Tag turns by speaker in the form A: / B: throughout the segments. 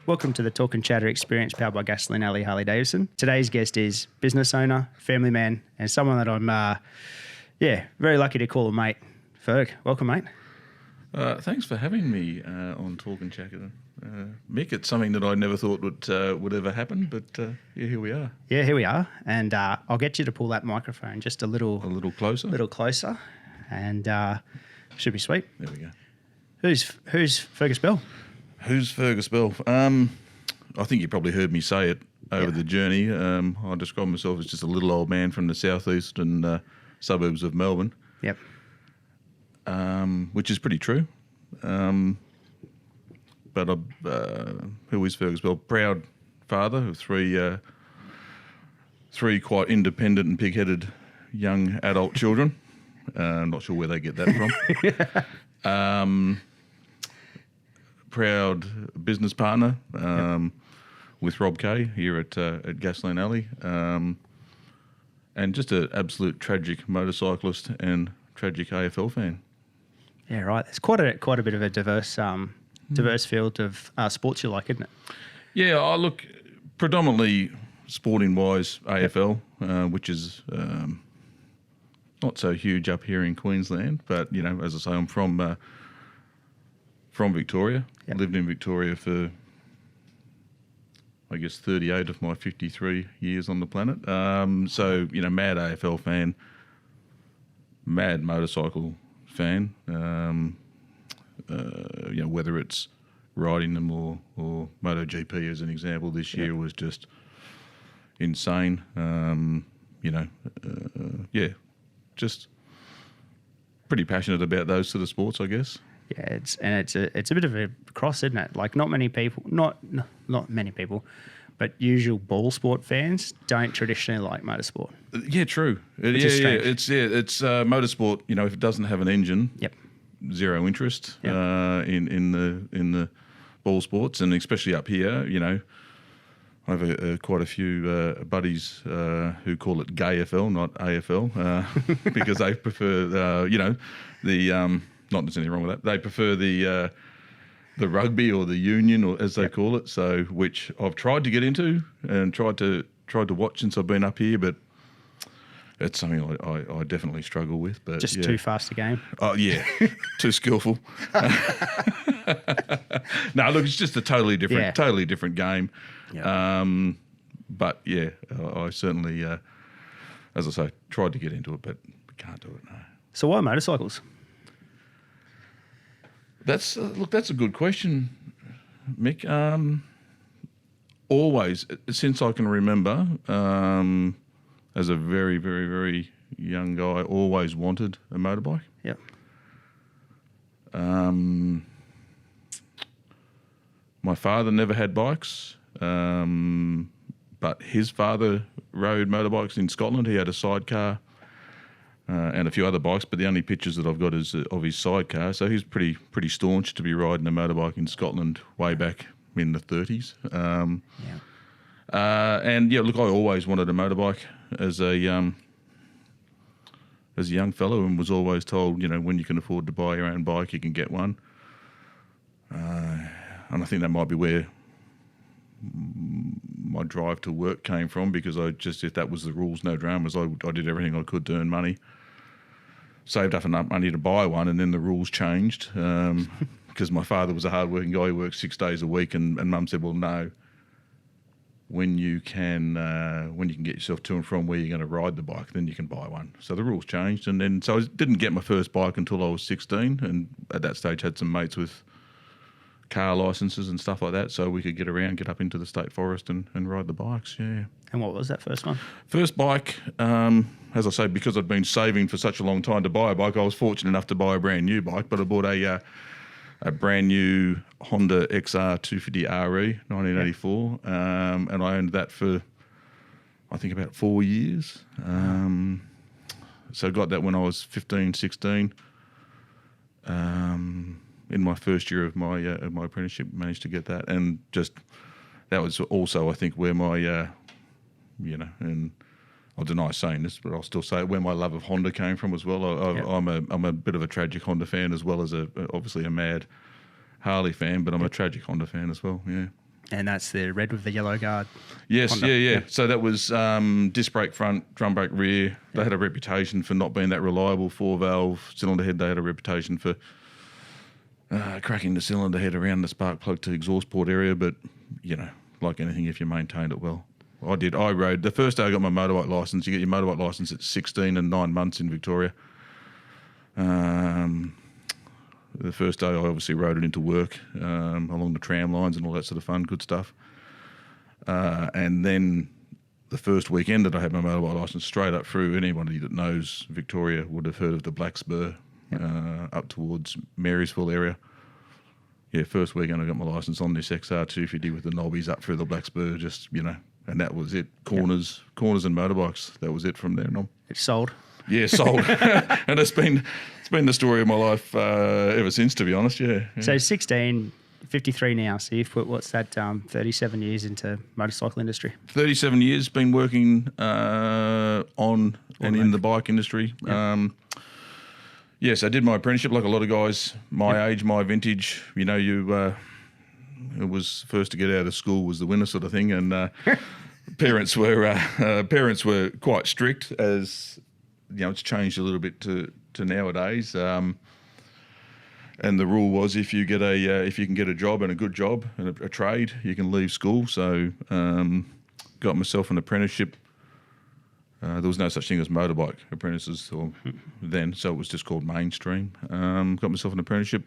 A: Welcome to the Talk and Chatter experience powered by Gasoline Alley Harley Davidson. Today's guest is business owner, family man, and someone that I'm, very lucky to call a mate. Ferg, welcome, mate.
B: Thanks for having me on Talk and Chatter, Mick. It's something that I never thought would ever happen, but here we are.
A: Yeah, here we are, and I'll get you to pull that microphone just a little closer, and should be sweet.
B: There we go.
A: Who's Fergus Bell?
B: Who's Fergus Bell? I think you probably heard me say it over the journey. I describe myself as just a little old man from the southeastern suburbs of Melbourne.
A: Yep.
B: Which is pretty true. But who is Fergus Bell? Proud father of three quite independent and pig-headed young adult children. I'm not sure where they get that from. Proud business partner with Rob Kay here at Gasoline Alley, and just an absolute tragic motorcyclist and tragic AFL fan.
A: Yeah, right. There's quite a bit of a diverse field of sports you like, isn't it?
B: Yeah, I look predominantly sporting-wise AFL, which is not so huge up here in Queensland. But you know, as I say, I'm from Victoria. Yep. Lived in Victoria for, I guess, 38 of my 53 years on the planet. So, you know, mad AFL fan, mad motorcycle fan. You know, whether it's riding them or MotoGP as an example this year was just insane. Just pretty passionate about those sort of sports, I guess.
A: Yeah, it's a bit of a cross, isn't it? Like not many people, not many people, but usual ball sport fans don't traditionally like motorsport.
B: Yeah, true. It's motorsport. You know, if it doesn't have an engine, zero interest in the ball sports, and especially up here. You know, I have quite a few buddies who call it GayFL, not AFL, because they prefer not there's anything wrong with that. They prefer the rugby or the union, or as they call it. So, which I've tried to get into and tried to watch since I've been up here, but it's something I definitely struggle with. But
A: just too fast a game.
B: Oh yeah, too skillful. No, look, it's just a totally different game. Yeah. But yeah, I certainly, as I say, tried to get into it, but can't do it. No.
A: So why motorcycles?
B: That's a good question, Mick. Always, since I can remember, as a very, very, very young guy, always wanted a motorbike.
A: Yep.
B: My father never had bikes, but his father rode motorbikes in Scotland. He had a sidecar. And a few other bikes, but the only pictures that I've got is of his sidecar. So he's pretty staunch to be riding a motorbike in Scotland way back in the 30s. Look, I always wanted a motorbike as a young fellow, and was always told, you know, when you can afford to buy your own bike, you can get one. And I think that might be where my drive to work came from, because if that was the rules, no dramas, I did everything I could to earn money. Saved up enough money to buy one, and then the rules changed because my father was a hard-working guy. He worked 6 days a week, and Mum said, well, no, when you can get yourself to and from where you're going to ride the bike, then you can buy one. So the rules changed, and then so I didn't get my first bike until I was 16, and at that stage had some mates with car licenses and stuff like that, so we could get around, get up into the state forest and ride the bikes. Yeah.
A: And what was that first one?
B: First bike, as I say, because I'd been saving for such a long time to buy a bike, I was fortunate enough to buy a brand new bike, but I bought a brand new Honda XR 250 RE 1984, and I owned that for I think about 4 years. So I got that when I was 15, 16. In my first year of my apprenticeship, managed to get that, and just that was also, I think, where my and I'll deny saying this, but I'll still say it, where my love of Honda came from as well. I'm a bit of a tragic Honda fan, as well as obviously a mad Harley fan, but I'm a tragic Honda fan as well. Yeah.
A: And that's the red with the yellow guard.
B: Yes,
A: Honda.
B: yeah. So that was disc brake front, drum brake rear. They had a reputation for not being that reliable. 4-valve cylinder head. They had a reputation for cracking the cylinder head around the spark plug to exhaust port area. But, like anything, if you maintained it well. I did. I rode. The first day I got my motorbike licence, you get your motorbike licence at 16 and 9 months in Victoria. The first day I obviously rode it into work along the tram lines and all that sort of fun, good stuff. And then the first weekend that I had my motorbike licence, straight up through, anybody that knows Victoria would have heard of the Black Spur up towards Marysville area. Yeah, first weekend I got my licence on this XR250 with the knobbies up through the Black Spur, just, and that was it. Corners and motorbikes, that was it from there on.
A: It's sold.
B: Yeah, sold. And it's been the story of my life ever since, to be honest, yeah.
A: So 16, 53 now, so you've put, 37 years into motorcycle industry?
B: 37 years, been working on and in the bike industry. Yep. Yes, I did my apprenticeship like a lot of guys my age, my vintage. It was first to get out of school was the winner sort of thing, and parents were quite strict, as it's changed a little bit to nowadays. And the rule was if you can get a job and a good job and a trade, you can leave school. So got myself an apprenticeship. There was no such thing as motorbike apprentices then, so it was just called mainstream. Got myself an apprenticeship.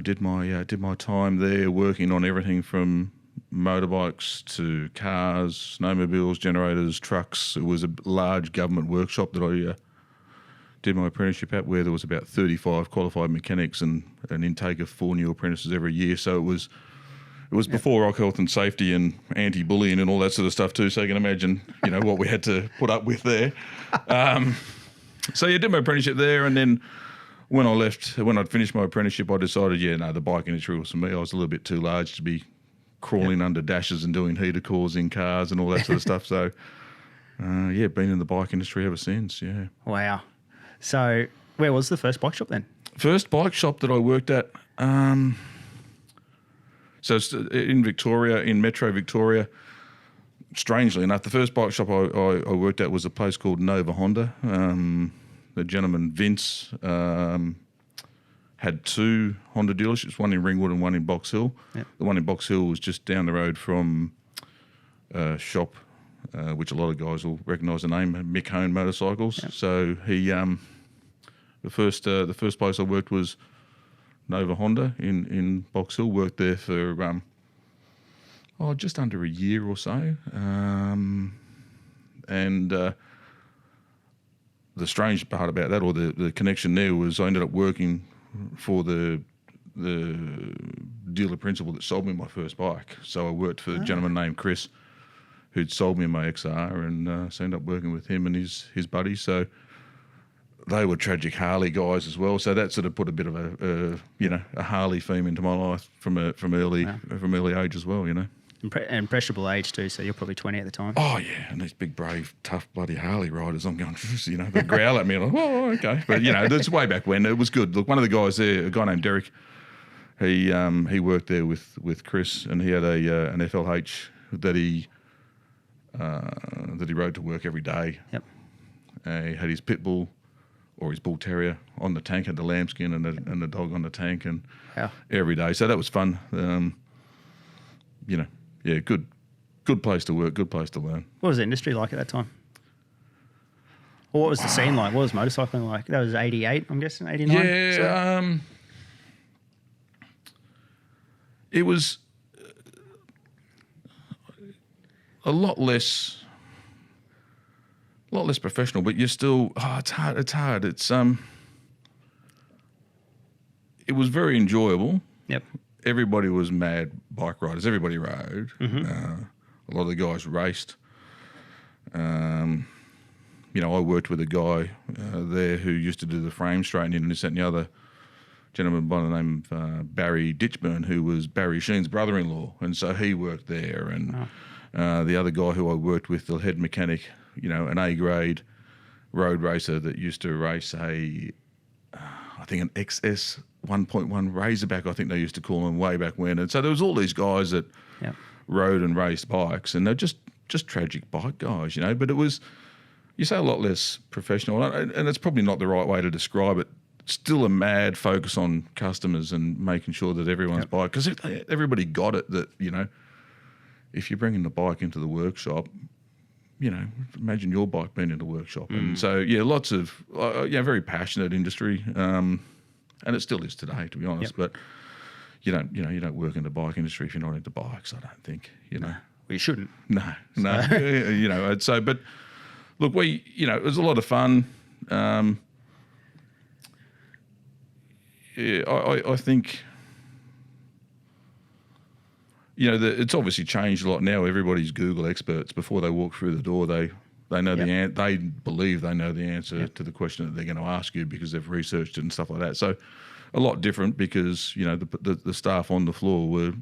B: Did my time there working on everything from motorbikes to cars, snowmobiles, generators, trucks. It was a large government workshop that I did my apprenticeship at, where there was about 35 qualified mechanics and an intake of 4 new apprentices every year. So it was before rock health and safety and anti-bullying and all that sort of stuff too. So you can imagine, what we had to put up with there. So yeah, did my apprenticeship there, and then when I'd finished my apprenticeship, I decided, the bike industry was for me. I was a little bit too large to be crawling under dashes and doing heater cores in cars and all that sort of stuff. So, been in the bike industry ever since, yeah.
A: Wow. So where was the first bike shop then?
B: First bike shop that I worked at, so it's in Victoria, in Metro Victoria. Strangely enough, the first bike shop I worked at was a place called Nova Honda. The gentleman, Vince, had 2 Honda dealerships, one in Ringwood and one in Box Hill. Yep. The one in Box Hill was just down the road from a shop, which a lot of guys will recognise the name, Mick Hone Motorcycles. Yep. So he, the first place I worked was Nova Honda in Box Hill. Worked there for just under a year or so, and the strange part about that, or the connection there, was I ended up working for the dealer principal that sold me my first bike. So I worked for a gentleman named Chris, who'd sold me my XR, and so ended up working with him and his buddies. So they were tragic Harley guys as well. So that sort of put a bit of a Harley theme into my life from early age as well.
A: Impressionable age too, so you're probably 20 at the time.
B: Oh, yeah, and these big, brave, tough, bloody Harley riders, I'm going, they growl at me, and I'm like, oh, okay. But, it's way back when. It was good. Look, one of the guys there, a guy named Derek, he worked there with Chris, and he had an FLH that he rode to work every day. Yep. He had his pit bull or his bull terrier on the tank, had the lambskin and the dog on the tank, and every day. So that was fun. Yeah, good place to work, good place to learn.
A: What was the industry like at that time? Or what was the scene like? What was motorcycling like? That was 88, I'm guessing, 89?
B: Yeah, so. It was a lot less professional, but you're still, it's hard. It was very enjoyable.
A: Yep.
B: Everybody was mad bike riders. Everybody rode. Mm-hmm. A lot of the guys raced. I worked with a guy there who used to do the frame straightening and this, that, and the other. Gentleman by the name of Barry Ditchburn, who was Barry Sheen's brother-in-law, and so he worked there. And the other guy who I worked with, the head mechanic, an A-grade road racer that used to race I think an XS 1.1 Razorback, I think they used to call them way back when. And so there was all these guys that rode and raced bikes, and they're just tragic bike guys, you know. But it was, you say, a lot less professional, and it's probably not the right way to describe it. Still a mad focus on customers and making sure that everyone's bike, because everybody got it that, you know, if you're bringing the bike into the workshop, you know, imagine your bike being in the workshop. And so, lots of, very passionate industry, and it still is today, to be honest. But you don't work in the bike industry if you're not into bikes, I don't think, you know.
A: Well, you shouldn't.
B: No. You know, so, but look, it was a lot of fun. I think, you know, it's obviously changed a lot now. Everybody's Google experts. Before they walk through the door, they know they believe they know the answer to the question that they're going to ask you because they've researched it and stuff like that. So a lot different because, you know, the staff on the floor were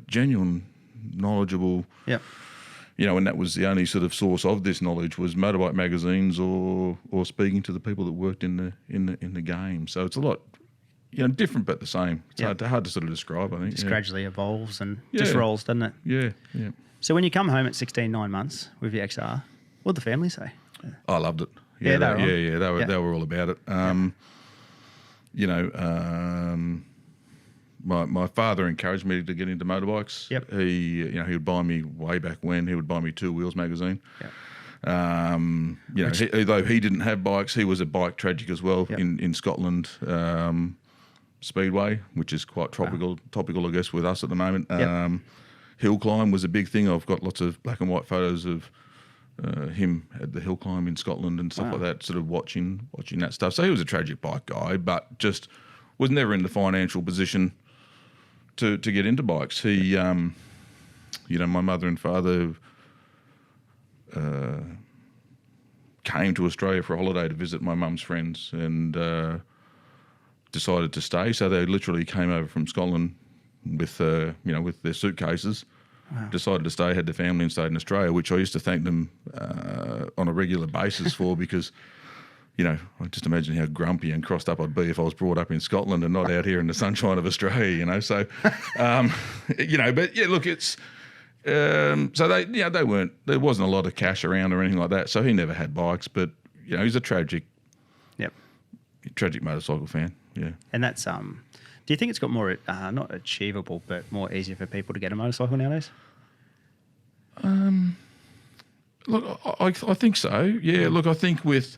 B: genuine, knowledgeable. Yeah. You know, and that was the only sort of source of this knowledge was motorbike magazines or speaking to the people that worked in the game. So it's a lot, you know, different but the same. It's hard to sort of describe, I think.
A: Just gradually evolves and just rolls, doesn't it?
B: Yeah.
A: So when you come home at 16, 9 months with your XR, what'd the family say?
B: I loved it.
A: They
B: were all about it. You know, my father encouraged me to get into motorbikes. Yep. He would buy me way back when. He would buy me Two Wheels magazine. Yep. Although he didn't have bikes, he was a bike tragic as well in Scotland. Speedway, which is quite topical, I guess, with us at the moment. Hill climb was a big thing. I've got lots of black and white photos of him at the hill climb in Scotland and stuff like that, sort of watching that stuff. So he was a tragic bike guy, but just was never in the financial position to get into bikes. He, you know, my mother and father came to Australia for a holiday to visit my mum's friends and decided to stay. So they literally came over from Scotland with their suitcases. Wow. Decided to stay, had the family and stayed in Australia, which I used to thank them on a regular basis for because, you know, I just imagine how grumpy and crossed up I'd be if I was brought up in Scotland and not out here in the sunshine of Australia, you know. So, you know, but yeah, look, it's so they weren't. There wasn't a lot of cash around or anything like that. So he never had bikes, but you know, he's a tragic motorcycle fan. Yeah,
A: and that's do you think it's got more not achievable, but more easier for people to get a motorcycle nowadays?
B: Look, I think so. Yeah, look, I think with,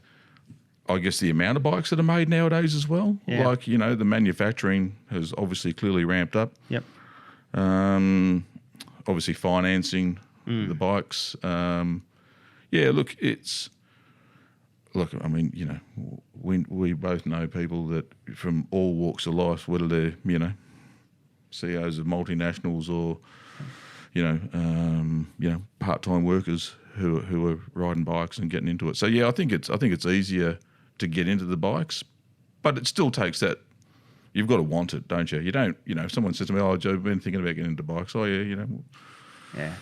B: I guess, the amount of bikes that are made nowadays as well. Yeah. Like, you know, the manufacturing has obviously clearly ramped up.
A: Yep.
B: Obviously financing the bikes. Look, I mean, you know, we both know people that from all walks of life, whether they're, you know, CEOs of multinationals or, you know, part-time workers who are riding bikes and getting into it. So yeah, I think it's easier to get into the bikes, but it still takes that. You've got to want it, don't you? You don't, you know, if someone says to me, "Oh, Joe, I've been thinking about getting into bikes." Oh yeah, you know.
A: Yeah.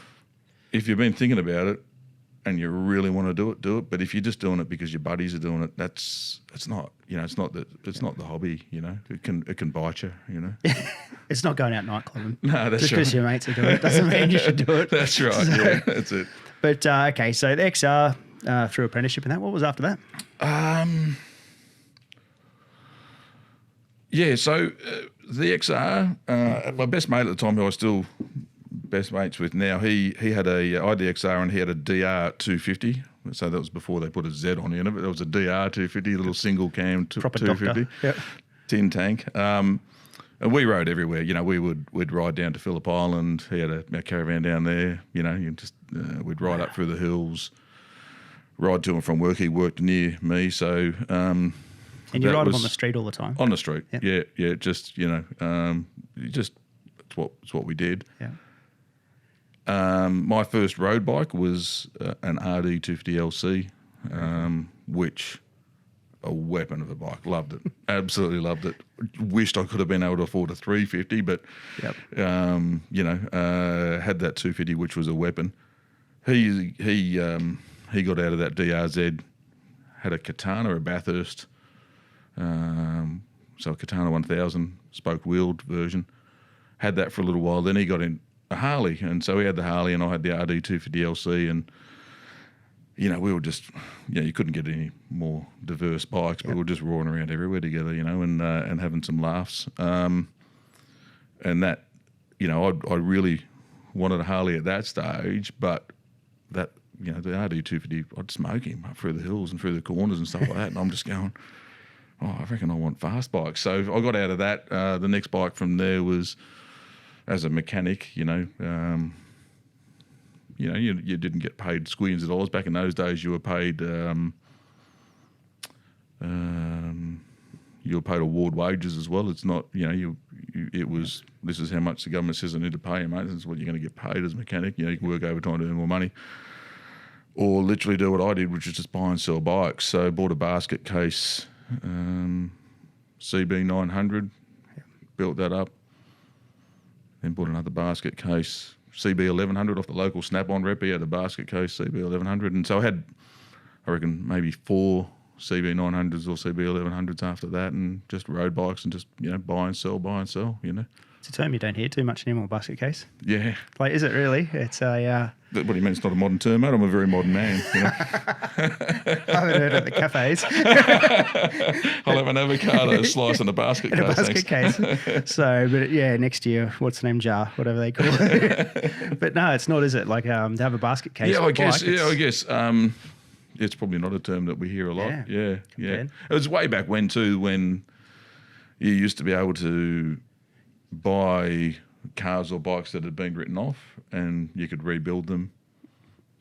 B: If you've been thinking about it and you really want to do it. But if you're just doing it because your buddies are doing it, it's not the hobby, you know. It can bite you, you know.
A: It's not going out nightclubbing.
B: No, that's
A: just
B: right.
A: because your mates are doing it doesn't mean you should do it.
B: That's right. So, yeah, that's it.
A: But okay, so the XR through apprenticeship and that. What was after that?
B: Yeah, so the XR, my best mate at the time, who I still best mates with now, he had I had the XR and he had a DR 250. So that was before they put a Z on the end of it. It was a DR 250, a little single cam
A: Proper
B: 250,
A: yep.
B: tin tank. And we rode everywhere. You know, we'd ride down to Phillip Island. He had a caravan down there. You know, we'd ride up through the hills, ride to and from work. He worked near me, so. And
A: you ride them on the street all the time? On
B: the street, yep. Yeah. Just, you know, it's what we did.
A: Yeah.
B: My first road bike was an RD 250 LC, which a weapon of a bike. Loved it, absolutely loved it. Wished I could have been able to afford a 350, but
A: yep.
B: You know, had that 250, which was a weapon. He got out of that DRZ, had a Katana, a Bathurst. so a Katana 1000 spoke wheeled version. Had that for a little while. Then he got in a Harley, and so he had the Harley, and I had the RD250 LC, and we were just, you couldn't get any more diverse bikes, but we were just roaring around everywhere together, and having some laughs. And that, I really wanted a Harley at that stage, but that, the RD250, I'd smoke him up through the hills and through the corners and stuff like that, and I'm just going, I reckon I want fast bikes. So I got out of that. The next bike from there was, as a mechanic, you didn't get paid squillions of dollars. Back in those days, you were paid award wages as well. It's not, it was, this is how much the government says I need to pay you, mate. This is what you're going to get paid as a mechanic. You can work overtime to earn more money. Or literally do what I did, which is just buy and sell bikes. So I bought a basket case, CB 900, built that up. Then bought another basket case, CB 1100 off the local Snap-on rep. He had a basket case, CB 1100. And so I had, I reckon, maybe 4 CB 900s or CB 1100s after that, and just road bikes and just, buy and sell.
A: It's a term you don't hear too much anymore, basket case.
B: Yeah.
A: Like, is it really? It's a...
B: What do you mean it's not a modern term, mate? I'm a very modern man.
A: I haven't heard it at the cafes.
B: I'll have an avocado slice in a basket case.
A: In a basket case. So, but next year, what's the name, jar, whatever they call it. But no, it's not, is it? Like to have a basket case.
B: Yeah, I guess. It's probably not a term that we hear a lot. Yeah. It was way back when too, when you used to be able to buy cars or bikes that had been written off, and you could rebuild them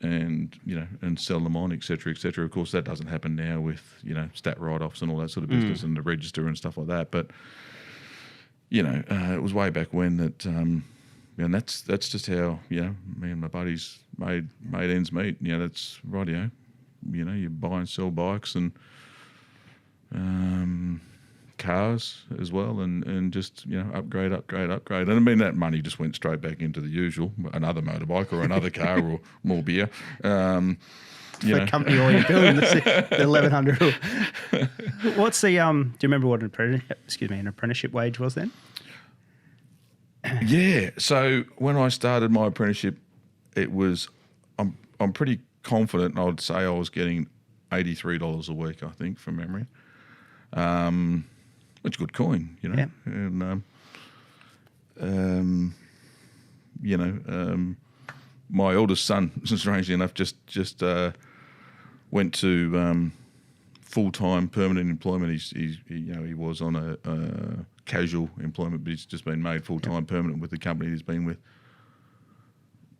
B: and and sell them on, etc., etc. Of course, that doesn't happen now with stat write-offs and all that sort of business and the register and stuff like that. But it was way back when that, and that's just how me and my buddies made ends meet. That's right. You buy and sell bikes and cars as well, and just upgrade. And I mean, that money just went straight back into the usual, another motorbike or another car or more beer.
A: The company oil you're building, the 1100. What's the do you remember what an apprenticeship wage was then?
B: Yeah, so when I started my apprenticeship, it was, I'm pretty confident I'd say I was getting $83 a week, I think, from memory. It's good coin,
A: Yeah.
B: And my oldest son, strangely enough, just went to full-time permanent employment. He was on a casual employment, but he's just been made full-time permanent with the company he's been with.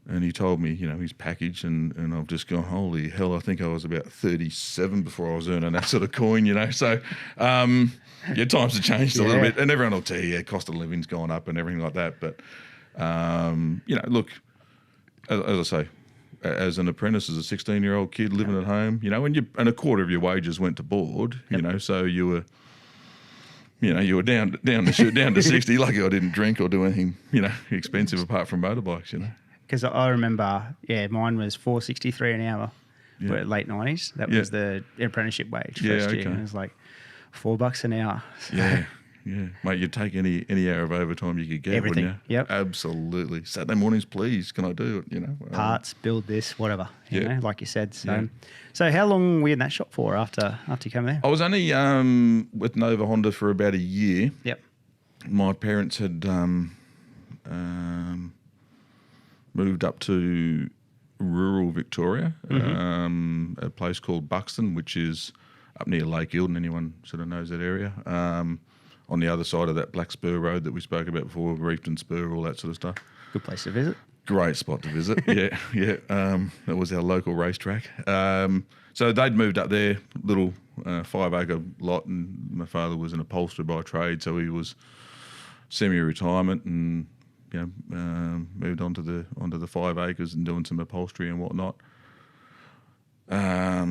B: And he told me, his package, and I've just gone, holy hell, I think I was about 37 before I was earning that sort of coin, So, times have changed a little bit. And everyone will tell you, cost of living's gone up and everything like that. But, look, as I say, as an apprentice, as a 16-year-old kid living at home, and a quarter of your wages went to board, so you were... you were down to 60. Lucky I didn't drink or do anything, expensive apart from motorbikes,
A: Because I remember, mine was $4.63 an hour, but late 90s. That was the apprenticeship wage first year. And it was like $4 an hour. So.
B: Yeah. Mate, you'd take any hour of overtime you could get,
A: everything.
B: Wouldn't you?
A: Yep.
B: Absolutely. Saturday mornings, please, can I do it,
A: Parts, build this, whatever, like you said. So how long were you in that shop for after you came there?
B: I was only with Nova Honda for about a year.
A: Yep.
B: My parents had... moved up to rural Victoria, a place called Buxton, which is up near Lake Eildon. Anyone sort of knows that area. On the other side of that Black Spur Road that we spoke about before, Reefton Spur, all that sort of stuff.
A: Good place to visit.
B: Great spot to visit. Yeah. That was our local racetrack. So they'd moved up there, little 5-acre lot, and my father was an upholsterer by trade, so he was semi-retirement and moved onto the 5 acres and doing some upholstery and whatnot. I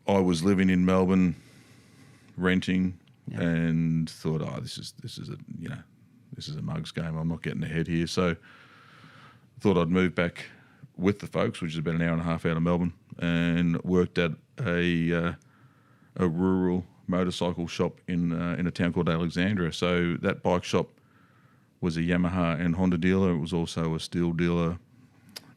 B: was living in Melbourne, renting, and thought, this is a mug's game. I'm not getting ahead here. So thought I'd move back with the folks, which is about an hour and a half out of Melbourne, and worked at a rural motorcycle shop in a town called Alexandria. So that bike shop was a Yamaha and Honda dealer. It was also a steel dealer,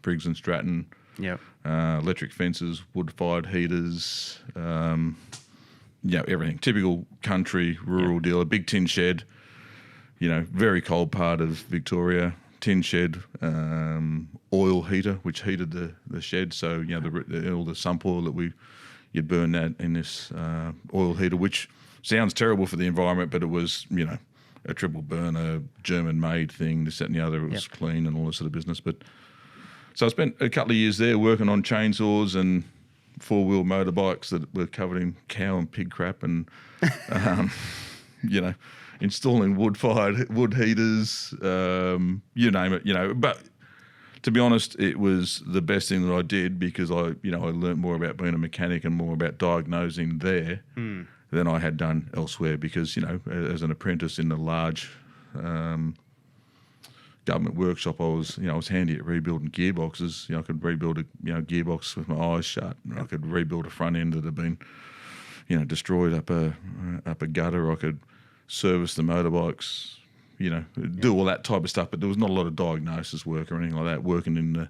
B: Briggs and Stratton.
A: Yep.
B: Electric fences, wood-fired heaters, everything. Typical country, rural dealer, big tin shed, very cold part of Victoria, tin shed, oil heater, which heated the shed. So, all the sump oil that you'd burn that in this oil heater, which sounds terrible for the environment, but it was, a triple burner, German-made thing, this, that and the other. It was clean and all this sort of business. So I spent a couple of years there working on chainsaws and four-wheel motorbikes that were covered in cow and pig crap and, installing wood heaters, you name it, But to be honest, it was the best thing that I did because I learned more about being a mechanic and more about diagnosing there than I had done elsewhere because, as an apprentice in a large government workshop, I was handy at rebuilding gearboxes. I could rebuild a gearbox with my eyes shut. I could rebuild a front end that had been, destroyed up a gutter. I could service the motorbikes, do all that type of stuff. But there was not a lot of diagnosis work or anything like that. Working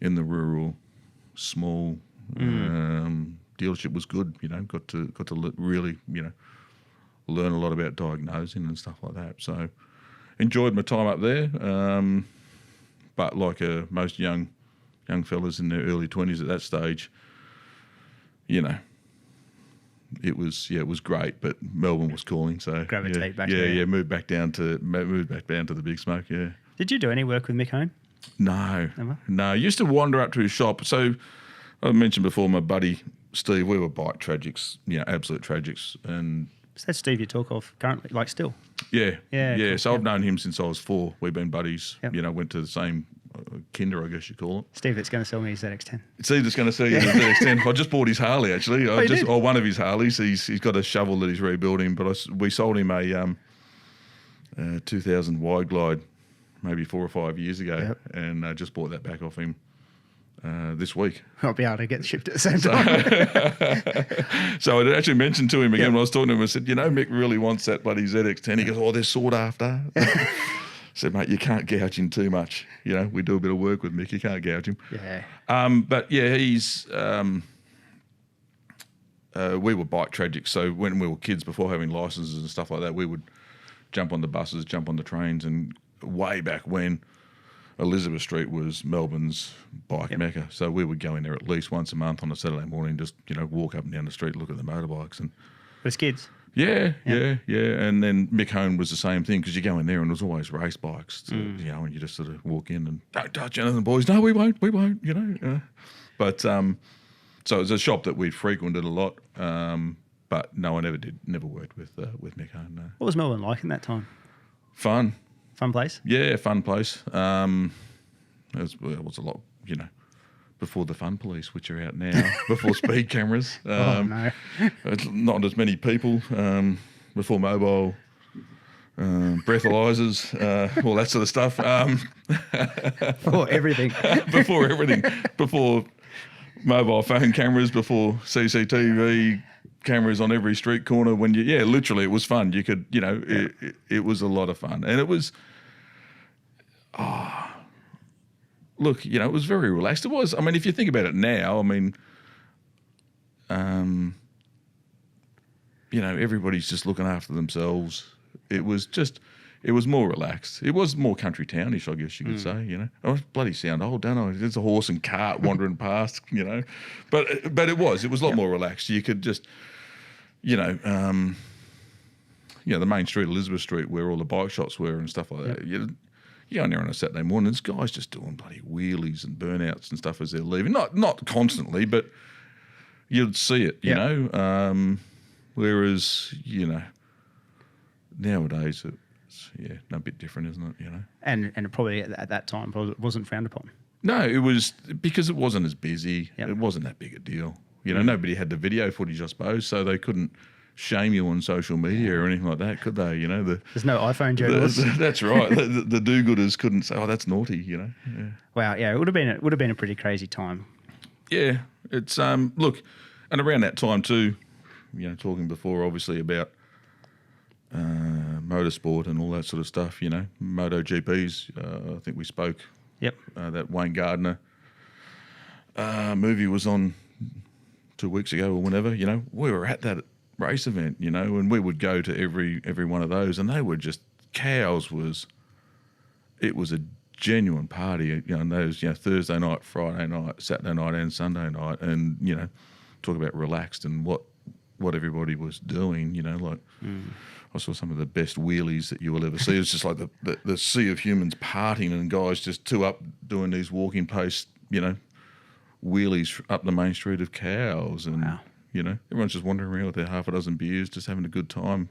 B: in the rural, small dealership was good. Got to really learn a lot about diagnosing and stuff like that. So enjoyed my time up there. But like most young fellas in their early 20s at that stage, it was great, but Melbourne was calling, so
A: gravitate back there.
B: Moved back down to the Big Smoke. Yeah.
A: Did you do any work with Mick Hone?
B: No,
A: Never?
B: No. I used to wander up to his shop. So I mentioned before, my buddy Steve, we were bike tragics, absolute tragics, and
A: is that Steve you talk of currently, like still?
B: Yeah.
A: Cool.
B: So I've known him since I was 4. We've been buddies.
A: Yep.
B: Went to the same kinder, I guess you call it.
A: Steve that's going to sell me his ZX10.
B: Steve that's going to sell you the ZX10. I just bought his Harley, actually.
A: Did?
B: One of his Harleys. He's got a shovel that he's rebuilding, but we sold him a 2000 Wide Glide maybe 4 or 5 years ago, and just bought that back off him this week.
A: I'll be able to get shipped at the same time.
B: So I actually mentioned to him again when I was talking to him, I said, Mick really wants that bloody ZX10. He goes, they're sought after. I said, mate, you can't gouge him too much. We do a bit of work with Mick. You can't gouge him.
A: Yeah.
B: But yeah, he's. We were bike tragics. So when we were kids, before having licenses and stuff like that, we would jump on the buses, jump on the trains, and way back when Elizabeth Street was Melbourne's bike mecca. So we would go in there at least once a month on a Saturday morning, just walk up and down the street, look at the motorbikes, and
A: as kids.
B: Yeah. And then Mick Hone was the same thing because you go in there and there's always race bikes, and you just sort of walk in and don't touch anything, boys. No, we won't. But so it was a shop that we frequented a lot. But no, I never worked with Mick Hone. No.
A: What was Melbourne like in that time?
B: Fun
A: place.
B: Yeah, fun place. It was a lot, before the fun police, which are out now, before speed cameras.
A: No.
B: It's not as many people, before mobile breathalyzers, all that sort of stuff.
A: Before everything.
B: Before everything. Before mobile phone cameras, before CCTV cameras on every street corner. When literally it was fun. You could, it was a lot of fun. And it was, look, it was very relaxed. It was, if you think about it now, everybody's just looking after themselves. It was more relaxed. It was more country townish, I guess you could say, I was bloody sound old, don't I? There's a horse and cart wandering past, But it was a lot more relaxed. You could just, the main street, Elizabeth Street, where all the bike shops were and stuff like that. You go in there on a Saturday morning, there's guys just doing bloody wheelies and burnouts and stuff as they're leaving. Not constantly, but you'd see it, you know. Whereas, nowadays it's a bit different, isn't it?
A: And probably at that time wasn't frowned upon.
B: No, it was because it wasn't as busy. Yep. It wasn't that big a deal. Nobody had the video footage, I suppose, so they couldn't shame you on social media or anything like that, could they?
A: There's no iPhone journalists.
B: That's right. the do-gooders couldn't say, "Oh, that's naughty," Yeah.
A: Wow. Yeah, it would have been a pretty crazy time.
B: Yeah, it's look, and around that time too, talking before, obviously, about motorsport and all that sort of stuff, MotoGPs. I think we spoke.
A: Yep.
B: That Wayne Gardner movie was on 2 weeks ago or whenever, we were at that race event, and we would go to every one of those, and they were just cows. It was a genuine party, and those, Thursday night, Friday night, Saturday night and Sunday night, and, talk about relaxed and what everybody was doing, I saw some of the best wheelies that you will ever see. It's just like the sea of humans partying and guys just two up doing these walking pace, wheelies up the main street of Cows. And,
A: wow.
B: Everyone's just wandering around with their half a dozen beers, just having a good time.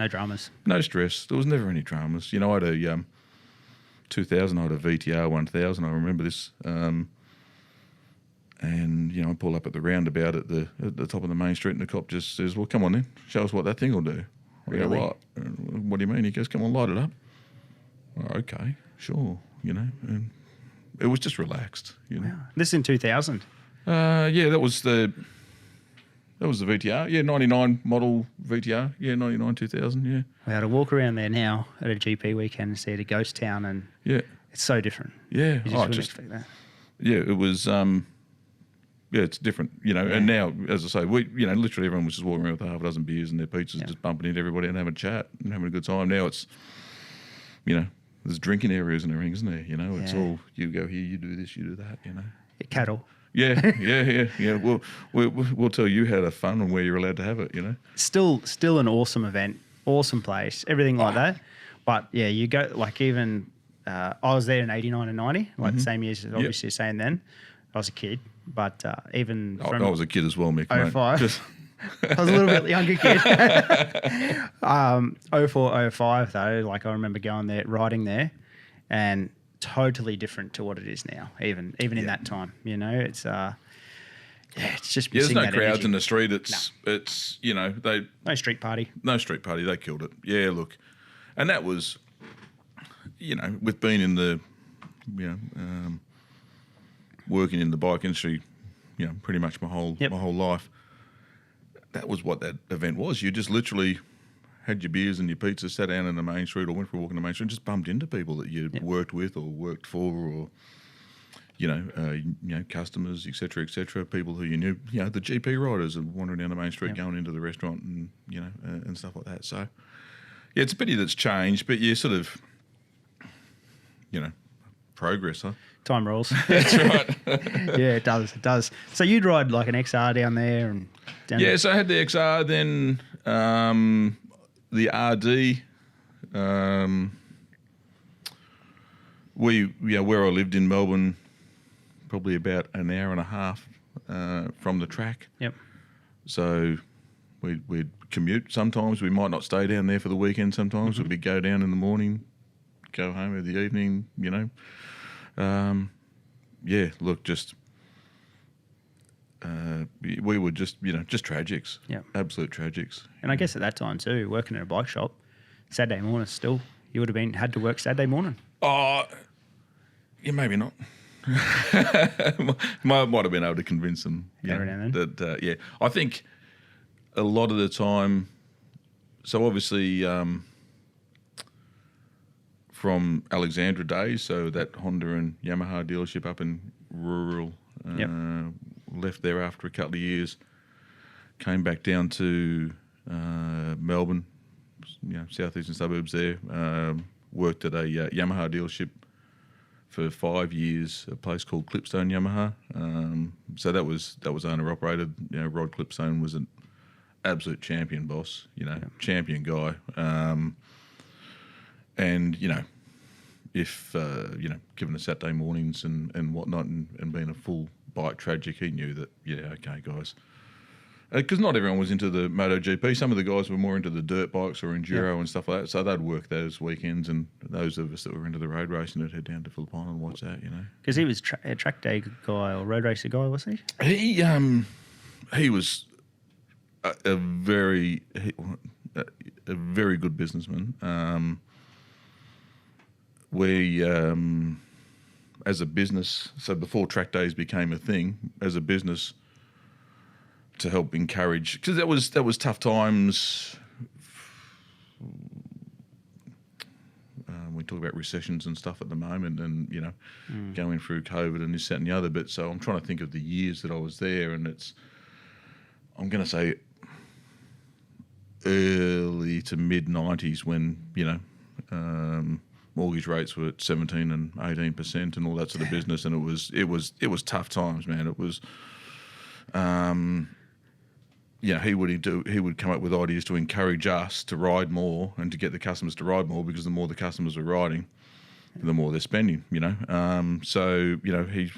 A: No dramas.
B: No stress. There was never any dramas. I had a 2000, I had a VTR 1000. I remember this. And, I pull up at the roundabout at the top of the main street, and the cop just says, well, come on then, show us what that thing will do.
A: Really?
B: I go, what do you mean? He goes, come on, light it up. Oh, okay, sure, and it was just relaxed.
A: Wow. This is in 2000?
B: Yeah, that was the VTR. Yeah, 99 model VTR. Yeah, 99, 2000, yeah.
A: We had to walk around there now at a GP weekend and see it a ghost town, and it's so different.
B: Yeah.
A: You just wouldn't expect that.
B: Yeah, it was... it's different, and now, as I say, we, literally everyone was just walking around with half a dozen beers and their pizzas, just bumping into everybody and having a chat and having a good time. Now it's, there's drinking areas and everything, isn't there? It's all, you go here, you do this, you do that,
A: Cattle.
B: Yeah. We'll tell you how to fun and where you're allowed to have it,
A: Still an awesome event, awesome place, everything like that. But, yeah, you go, like even, I was there in 89 and 90, like the same years, obviously you're saying then. I was a kid. But even from...
B: I was a kid as well, Mick.
A: 05. I was a little bit younger kid. 04, 05 though, like I remember going there, riding there, and totally different to what it is now, even in that time. It's it's just
B: there's no crowds
A: energy
B: in the street. It's they
A: no street party.
B: No street party. They killed it. Yeah, look, and that was with being in the working in the bike industry, pretty much my whole life. That was what that event was. You just literally had your beers and your pizza, sat down in the main street or went for a walk in the main street and just bumped into people that you worked with or worked for, or customers, etc., people who you knew. The GP riders and wandering down the main street, going into the restaurant, and and stuff like that. So yeah, it's a pity that's changed, but you sort of progress, huh?
A: Time rolls.
B: That's right.
A: Yeah, it does. So you'd ride like an XR down there and down there?
B: So I had the XR, then the RD. Where I lived in Melbourne, probably about an hour and a half from the track.
A: Yep.
B: So we'd commute. Sometimes we might not stay down there for the weekend. Sometimes we'd go down in the morning, go home in the evening. We were just tragics.
A: Yeah.
B: Absolute tragics.
A: And I guess at that time too, working in a bike shop, Saturday morning still, you would have had to work Saturday morning.
B: Oh, yeah, maybe not. might have been able to convince them. That I think a lot of the time. So obviously, from Alexandra days, so that Honda and Yamaha dealership up in rural, left there after a couple of years, came back down to Melbourne, southeastern suburbs there, worked at a Yamaha dealership for 5 years, a place called Clipstone Yamaha. So that was owner operated. Rod Clipstone was an absolute champion boss, champion guy. And, if, given the Saturday mornings and whatnot and being a full bike tragic, he knew that, okay, guys. Because not everyone was into the MotoGP. Some of the guys were more into the dirt bikes or enduro and stuff like that. So they'd work those weekends, and those of us that were into the road racing would head down to Phillip Island and watch that,
A: Because he was a track day guy or road racer guy, was he?
B: He was a very good businessman. We, as a business, so before track days became a thing, as a business, to help encourage, because that was tough times. We talk about recessions and stuff at the moment, and going through COVID and this, that, and the other. But so I'm trying to think of the years that I was there, and I'm going to say early to mid 90s when mortgage rates were at 17 and 18% and all that sort of business, and it was tough times, man. It was, he would come up with ideas to encourage us to ride more and to get the customers to ride more, because the more the customers are riding, the more they're spending. So he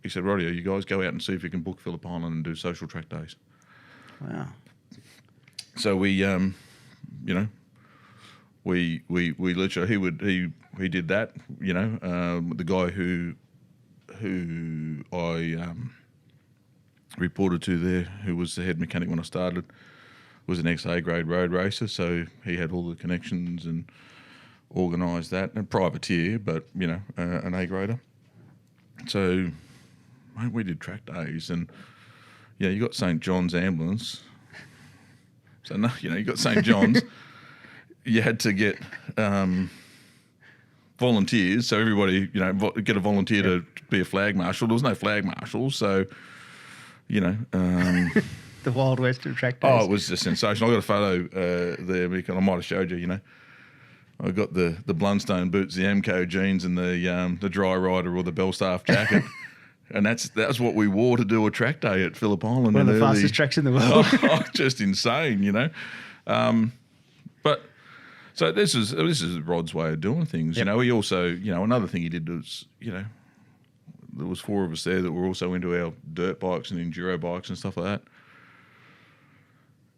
B: said, "Roddy, you guys go out and see if you can book Phillip Island and do social track days."
A: Wow.
B: So we literally he did that. The guy who I reported to there, who was the head mechanic when I started, was an ex-A grade road racer, so he had all the connections and organised that. And privateer, but an A grader. So mate, we did track days, and you got St John's ambulance. So no, you got St John's. You had to get volunteers, so everybody get a volunteer to be a flag marshal. There was no flag marshal, so.
A: The Wild West of track days.
B: Oh, it was just sensational. I got a photo there, Mick, and I might have showed you. I got the Blundstone boots, the Amco jeans, and the dry rider or the Bellstaff jacket, and that's what we wore to do a track day at Phillip Island.
A: One of the fastest tracks in the world.
B: Just insane, But so this is Rod's way of doing things.
A: Yep.
B: He also, another thing he did was, there was 4 of us there that were also into our dirt bikes and enduro bikes and stuff like that.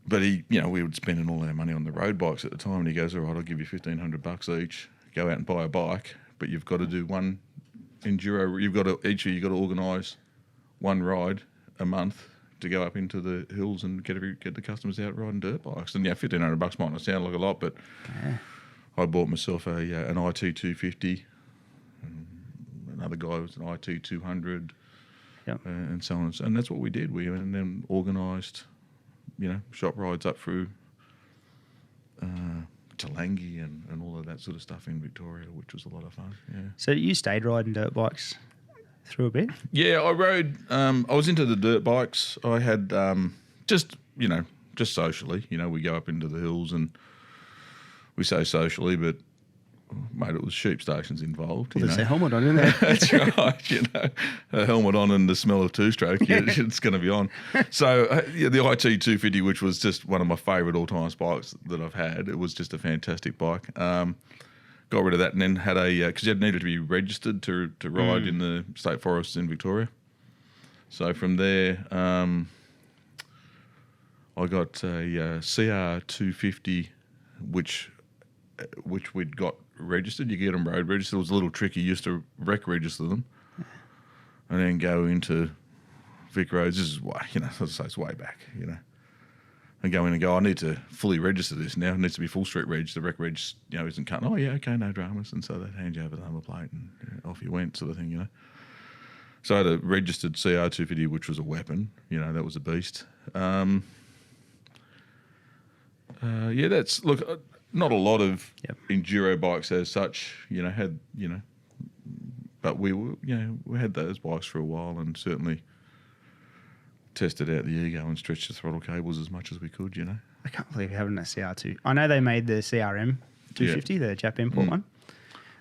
B: But we were spending all our money on the road bikes at the time, and he goes, "All right, I'll give you $1,500 each. Go out and buy a bike, but you've got to do one enduro. You've got to organise one ride a month to go up into the hills and get the customers out riding dirt bikes." And $1,500 might not sound like a lot, but I bought myself an IT 250. Another guy was an IT 200, and so on. And that's what we did. We then organised, shop rides up through Talangi and all of that sort of stuff in Victoria, which was a lot of fun. Yeah.
A: So you stayed riding dirt bikes through a bit?
B: Yeah, I rode. I was into the dirt bikes. I had just socially. We go up into the hills, and we say socially, but. Mate, it was sheep stations involved.
A: Well, there's a helmet on, isn't there?
B: That's right. A helmet on and the smell of two-stroke, it's going to be on. So the IT 250, which was just one of my favourite all-time bikes that I've had, it was just a fantastic bike. Got rid of that, and then had because you needed to be registered to ride in the state forests in Victoria. So from there, I got a CR 250, which we'd got registered. You get them road registered. It was a little tricky. You used to rec register them and then go into Vic roads. This is why, as I say, it's way back, and go in and go, I need to fully register this now. It needs to be full street reg. The rec reg, isn't cut. Oh, yeah, okay, no dramas. And so they'd hand you over the number plate and off you went, sort of thing, So I had a registered CR 250, which was a weapon. That was a beast. That's, look... Not a lot of enduro bikes as such, but we had those bikes for a while, and certainly tested out the ego and stretched the throttle cables as much as we could,
A: I can't believe having a CR2. I know they made the CRM 250, the Jap import one,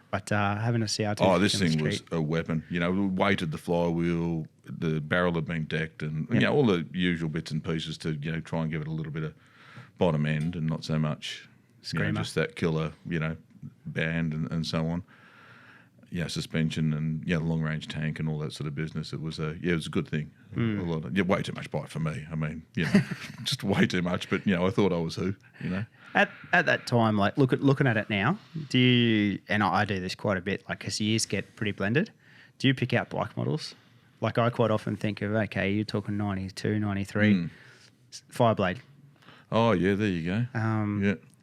A: but having a CR2.
B: Oh, this thing was a weapon. We weighted the flywheel, the barrel had been decked, and all the usual bits and pieces to try and give it a little bit of bottom end and not so much. Just that killer, band and so on. Suspension and the long range tank and all that sort of business. It was a good thing. A lot of, way too much bike for me. I mean, just way too much. But I thought I was who.
A: At that time, like looking at it now, do you? And I do this quite a bit. Like, as years get pretty blended, do you pick out bike models? Like, I quite often think of, okay, you're talking 92, 93, Fireblade.
B: Oh yeah, there you go.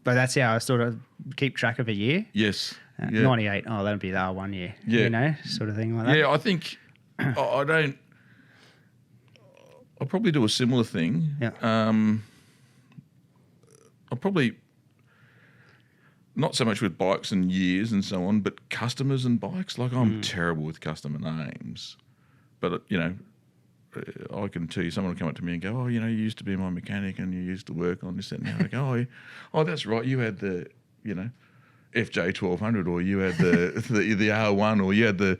A: But that's how I sort of keep track of a year.
B: Yes.
A: 98, that'll be the R1 year. Sort of thing like that.
B: Yeah, I think I I'll probably do a similar thing.
A: Yeah.
B: I'll probably not so much with bikes and years and so on, but customers and bikes. Like I'm terrible with customer names, but I can tell you, someone will come up to me and go, "Oh, you used to be my mechanic and you used to work on this and that." And I go, "Oh, that's right. You had the, FJ 1200, or you had the R1, or you had the,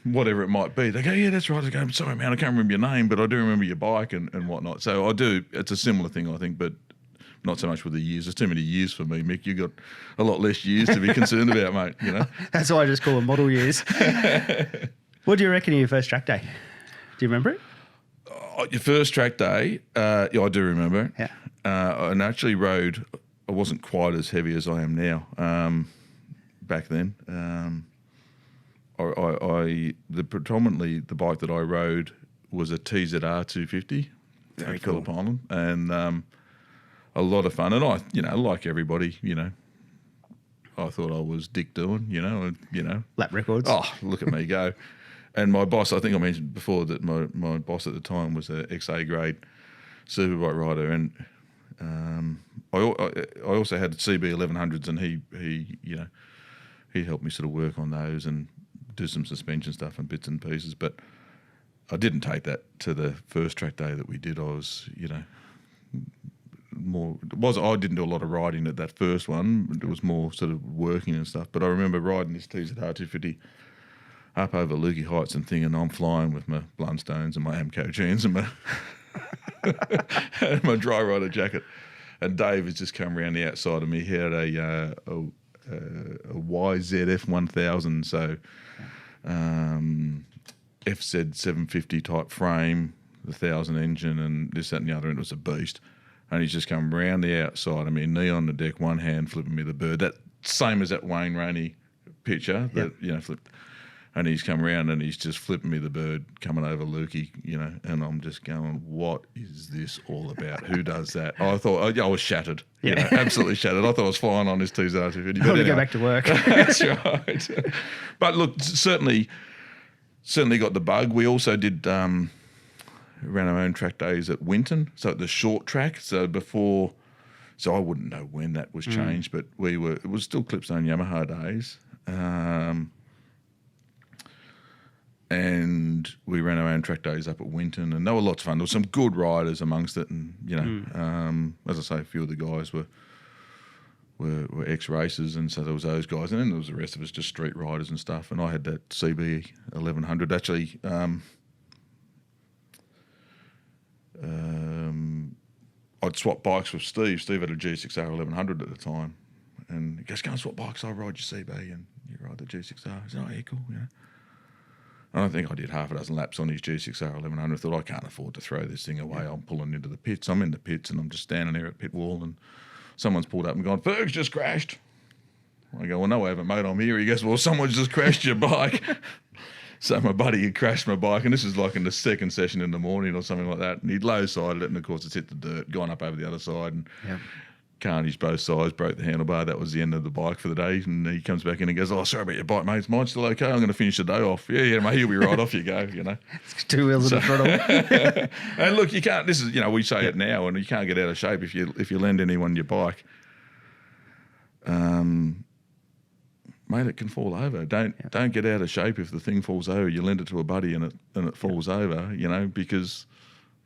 B: whatever it might be." They go, "Yeah, that's right." I go, "I'm sorry, man, I can't remember your name, but I do remember your bike and whatnot." So I do. It's a similar thing, I think, but not so much with the years. There's too many years for me, Mick. You got a lot less years to be concerned about, mate.
A: That's why I just call them model years. What do you reckon of your first track day? Do you remember it?
B: Your first track day, yeah, I do remember it.
A: Yeah.
B: And actually rode. I wasn't quite as heavy as I am now. Back then, predominantly the bike that I rode was a TZR 250.
A: Very
B: at
A: cool.
B: Phillip Island, and a lot of fun. And I, like everybody, I thought I was Dick doing,
A: Lap records.
B: Oh, look at me go. And my boss, I think I mentioned before that my boss at the time was an XA grade superbike rider, and I also had CB 1100s, and he helped me sort of work on those and do some suspension stuff and bits and pieces. But I didn't take that to the first track day that we did. I was, I didn't do a lot of riding at that first one. It was more sort of working and stuff. But I remember riding this TZR 250 up over Lukey Heights and thing, and I'm flying with my Blundstones and my Amco jeans and my and my dry rider jacket. And Dave has just come around the outside of me. He had a YZF 1000, so FZ 750 type frame, the 1000 engine, and this, that, and the other, and it was a beast. And he's just come round the outside of me, knee on the deck, one hand flipping me the bird. That same as that Wayne Rainey picture, that flipped. And he's come around and he's just flipping me the bird, coming over Lukey, and I'm just going, what is this all about? Who does that? I thought, I was shattered, absolutely shattered. I thought I was flying on this TZR 250.
A: I want to go back to work.
B: That's right. But look, certainly got the bug. We also did ran our own track days at Winton, so at the short track. So I wouldn't know when that was changed, but it was still Clipstone Yamaha days. And we ran our own track days up at Winton, and they were lots of fun. There were some good riders amongst it, and as I say, a few of the guys were ex-racers, and so there was those guys, and then there was the rest of us just street riders and stuff. And I had that CB 1100. Actually, I'd swap bikes with Steve. Steve had a G6R 1100 at the time, and he goes, "Go and swap bikes. I'll ride your CB, and you ride the G6R." I said, "Oh yeah, cool." I don't think I did half a dozen laps on his G6R 1100. I thought, I can't afford to throw this thing away. I'm pulling into the pits. I'm in the pits, and I'm just standing there at pit wall, and someone's pulled up and gone, "Ferg's just crashed." I go, "Well, no, I haven't, mate. I'm here." He goes, "Well, someone's just crashed your bike." So my buddy had crashed my bike, and this is like in the second session in the morning or something like that, and he'd low-sided it, and of course it's hit the dirt, gone up over the other side, and carnage both sides, broke the handlebar. That was the end of the bike for the day. And he comes back in and goes, "Oh, sorry about your bike, mate. Is mine still okay? I'm going to finish the day off." Yeah, mate, you'll be right off you go,
A: It's 2 wheels in the throttle.
B: And look, you can't, this is, we say it now, and you can't get out of shape if you lend anyone your bike. Mate, it can fall over. Don't get out of shape if the thing falls over. You lend it to a buddy and it falls over, because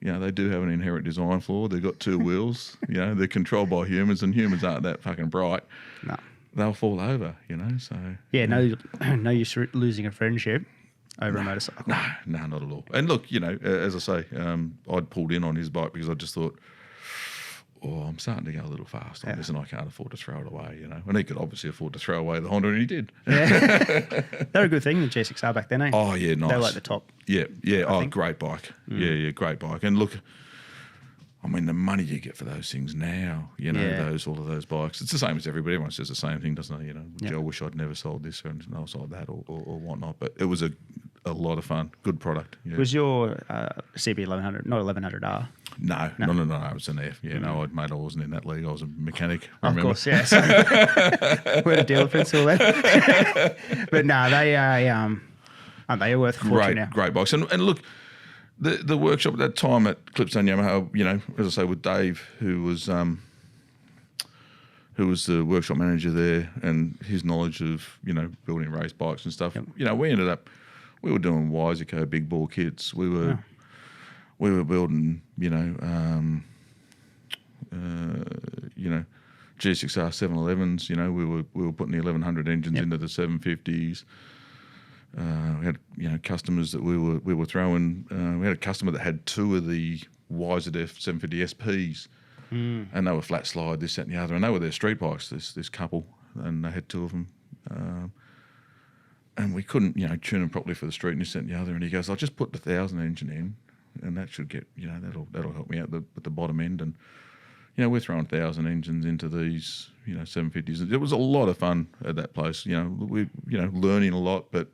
B: they do have an inherent design flaw. They've got 2 wheels. They're controlled by humans, and humans aren't that fucking bright.
A: No.
B: They'll fall over, so...
A: Yeah, no use losing a friendship over a motorcycle.
B: No, not at all. And look, as I say, I'd pulled in on his bike because I just thought, I'm starting to go a little fast on this, and I can't afford to throw it away, And he could obviously afford to throw away the Honda, and he did.
A: Yeah. They're a good thing, the G6R back then, eh?
B: Oh, yeah, nice.
A: They were like the top.
B: Yeah. Oh, great bike. Yeah, great bike. And look, I mean, the money you get for those things now, all of those bikes. It's the same as everybody. Everyone says the same thing, doesn't it? I wish I'd never sold this or I sold that or whatnot. But it was a lot of fun. Good product. Yeah.
A: Was your CB 1100, not 1100R?
B: No. It was an F. Yeah, no, I wasn't in that league. I was a mechanic.
A: Of course, yeah. So we're the dealer pencil then. But no, they are worth a fortune now.
B: Great bikes. And look, The workshop at that time at Clipstone Yamaha, you know, as I say, with Dave, who was the workshop manager there, and his knowledge of, you know, building race bikes and stuff. Yep. You know, we were doing Wiseco big bore kits. We were building, you know, G6R 711s. You know, we were putting the 1100 engines into the 750s. We had, you know, customers that we were throwing. We had a customer that had 2 of the YZF 750 SPs, and they were flat slide, this, that, and the other, and they were their street bikes. This couple, and they had 2 of them, and we couldn't, you know, tune them properly for the street, and this, that, and the other. And he goes, "I'll just put the 1000 engine in, and that should get, you know, that'll help me out at the bottom end." And you know, we're throwing 1000 engines into these, you know, 750s. It was a lot of fun at that place. You know, we, you know, learning a lot, but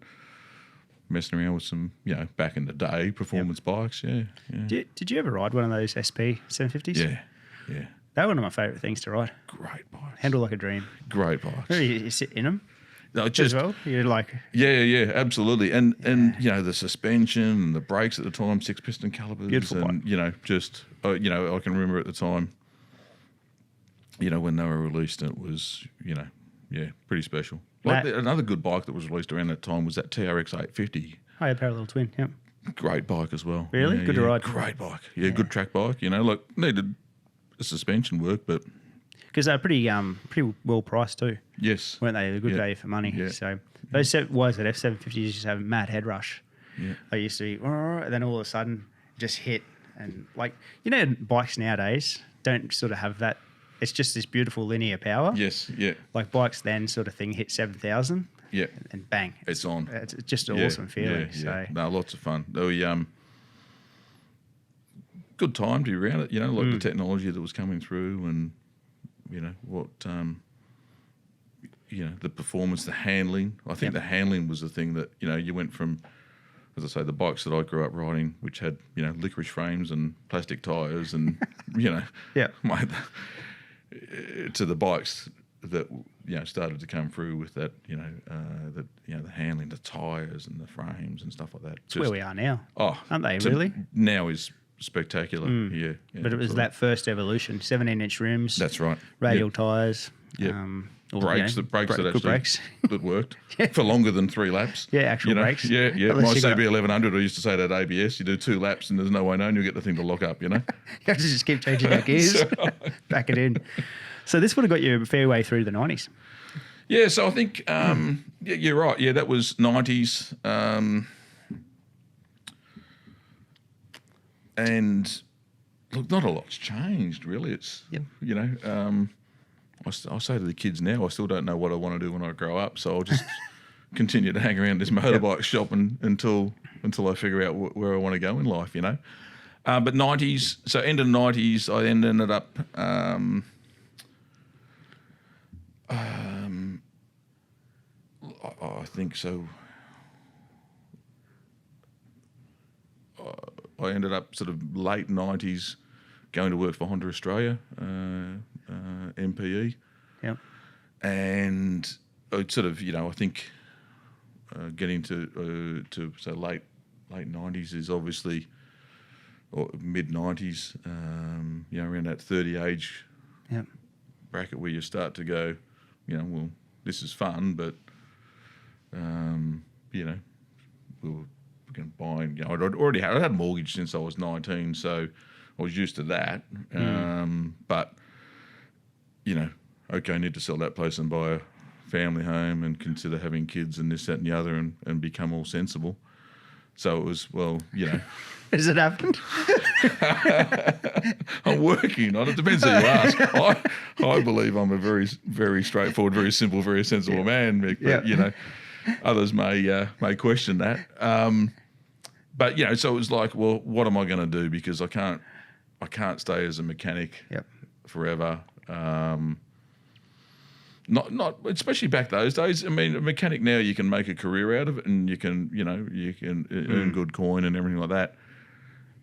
B: messing around with some, you know, back in the day performance bikes. Yeah.
A: Did you ever ride one of those SP 750s?
B: Yeah.
A: They were one of my favourite things to ride.
B: Great bikes.
A: Handle like a dream.
B: Great bikes.
A: You sit in them.
B: No, just
A: as well. You're like,
B: yeah, absolutely, and you know, the suspension and the brakes at the time, 6-piston calipers,
A: beautiful
B: and
A: bike.
B: You know, just you know, I can remember at the time, you know, when they were released, it was, you know, pretty special. Like another good bike that was released around that time was that TRX 850.
A: Oh, yeah, parallel twin. Yep.
B: Great bike as well.
A: Really good to ride.
B: Great bike. Yeah, good track bike. You know, like needed a suspension work, but
A: because they're pretty well priced too.
B: Yes,
A: weren't they? A good value for money.
B: Yeah.
A: So those YZF 750s used to have a mad head rush.
B: Yeah,
A: they used to be, and then all of a sudden just hit, and like, you know, bikes nowadays don't sort of have that. It's just this beautiful linear power.
B: Yes, yeah.
A: Like bikes then sort of thing hit 7,000.
B: Yeah,
A: and bang,
B: it's on.
A: It's just an awesome feeling.
B: Yeah.
A: So
B: no, lots of fun. Good time to be around it. You know, like the technology that was coming through, and you know what, you know, the performance, the handling. I think the handling was the thing that, you know, you went from, as I say, the bikes that I grew up riding, which had, you know, licorice frames and plastic tyres, and you know, to the bikes that, you know, started to come through with that, you know, the handling, the tyres and the frames and stuff like that.
A: It's where we are now.
B: Oh,
A: aren't they really?
B: Now is spectacular. Yeah,
A: but it was that first evolution. 17-inch rims.
B: That's right.
A: Radial tyres.
B: Yeah.
A: Brakes.
B: The brakes that actually
A: brakes.
B: that worked for longer than 3 laps.
A: Yeah, actual brakes.
B: Yeah. My CB 1100, I used to say that ABS, you do 2 laps and there's no way known you'll get the thing to lock up. You know,
A: you have to just keep changing your gears, back it in. So this would have got you a fair way through the 90s.
B: Yeah, so I think you're right. Yeah, that was 90s. And look, not a lot's changed really. It's you know, I say to the kids now, I still don't know what I want to do when I grow up, so I'll just continue to hang around this motorbike shop until I figure out where I want to go in life. You know, but 90s. So end of 90s, I then ended up. I think so. I ended up sort of late 90s going to work for Honda Australia, MPE.
A: Yep.
B: And it sort of, you know, I think getting to say late 90s is obviously, or mid 90s, you know, around that 30 age bracket where you start to go, you know, well, this is fun, but, you know, we were going to buy, you know, I had a mortgage since I was 19, so I was used to that. But, you know, okay, I need to sell that place and buy a family home and consider having kids and this, that and the other and become all sensible. So it was, well, you know.
A: Has it happened?
B: I'm working on it. Depends who you ask. I believe I'm a very, very straightforward, very simple, very sensible man, Mick. But, you know, others may question that. But, you know, so it was like, well, what am I going to do? Because I can't stay as a mechanic forever. Not especially back those days. I mean, a mechanic now, you can make a career out of it, and you can earn good coin and everything like that.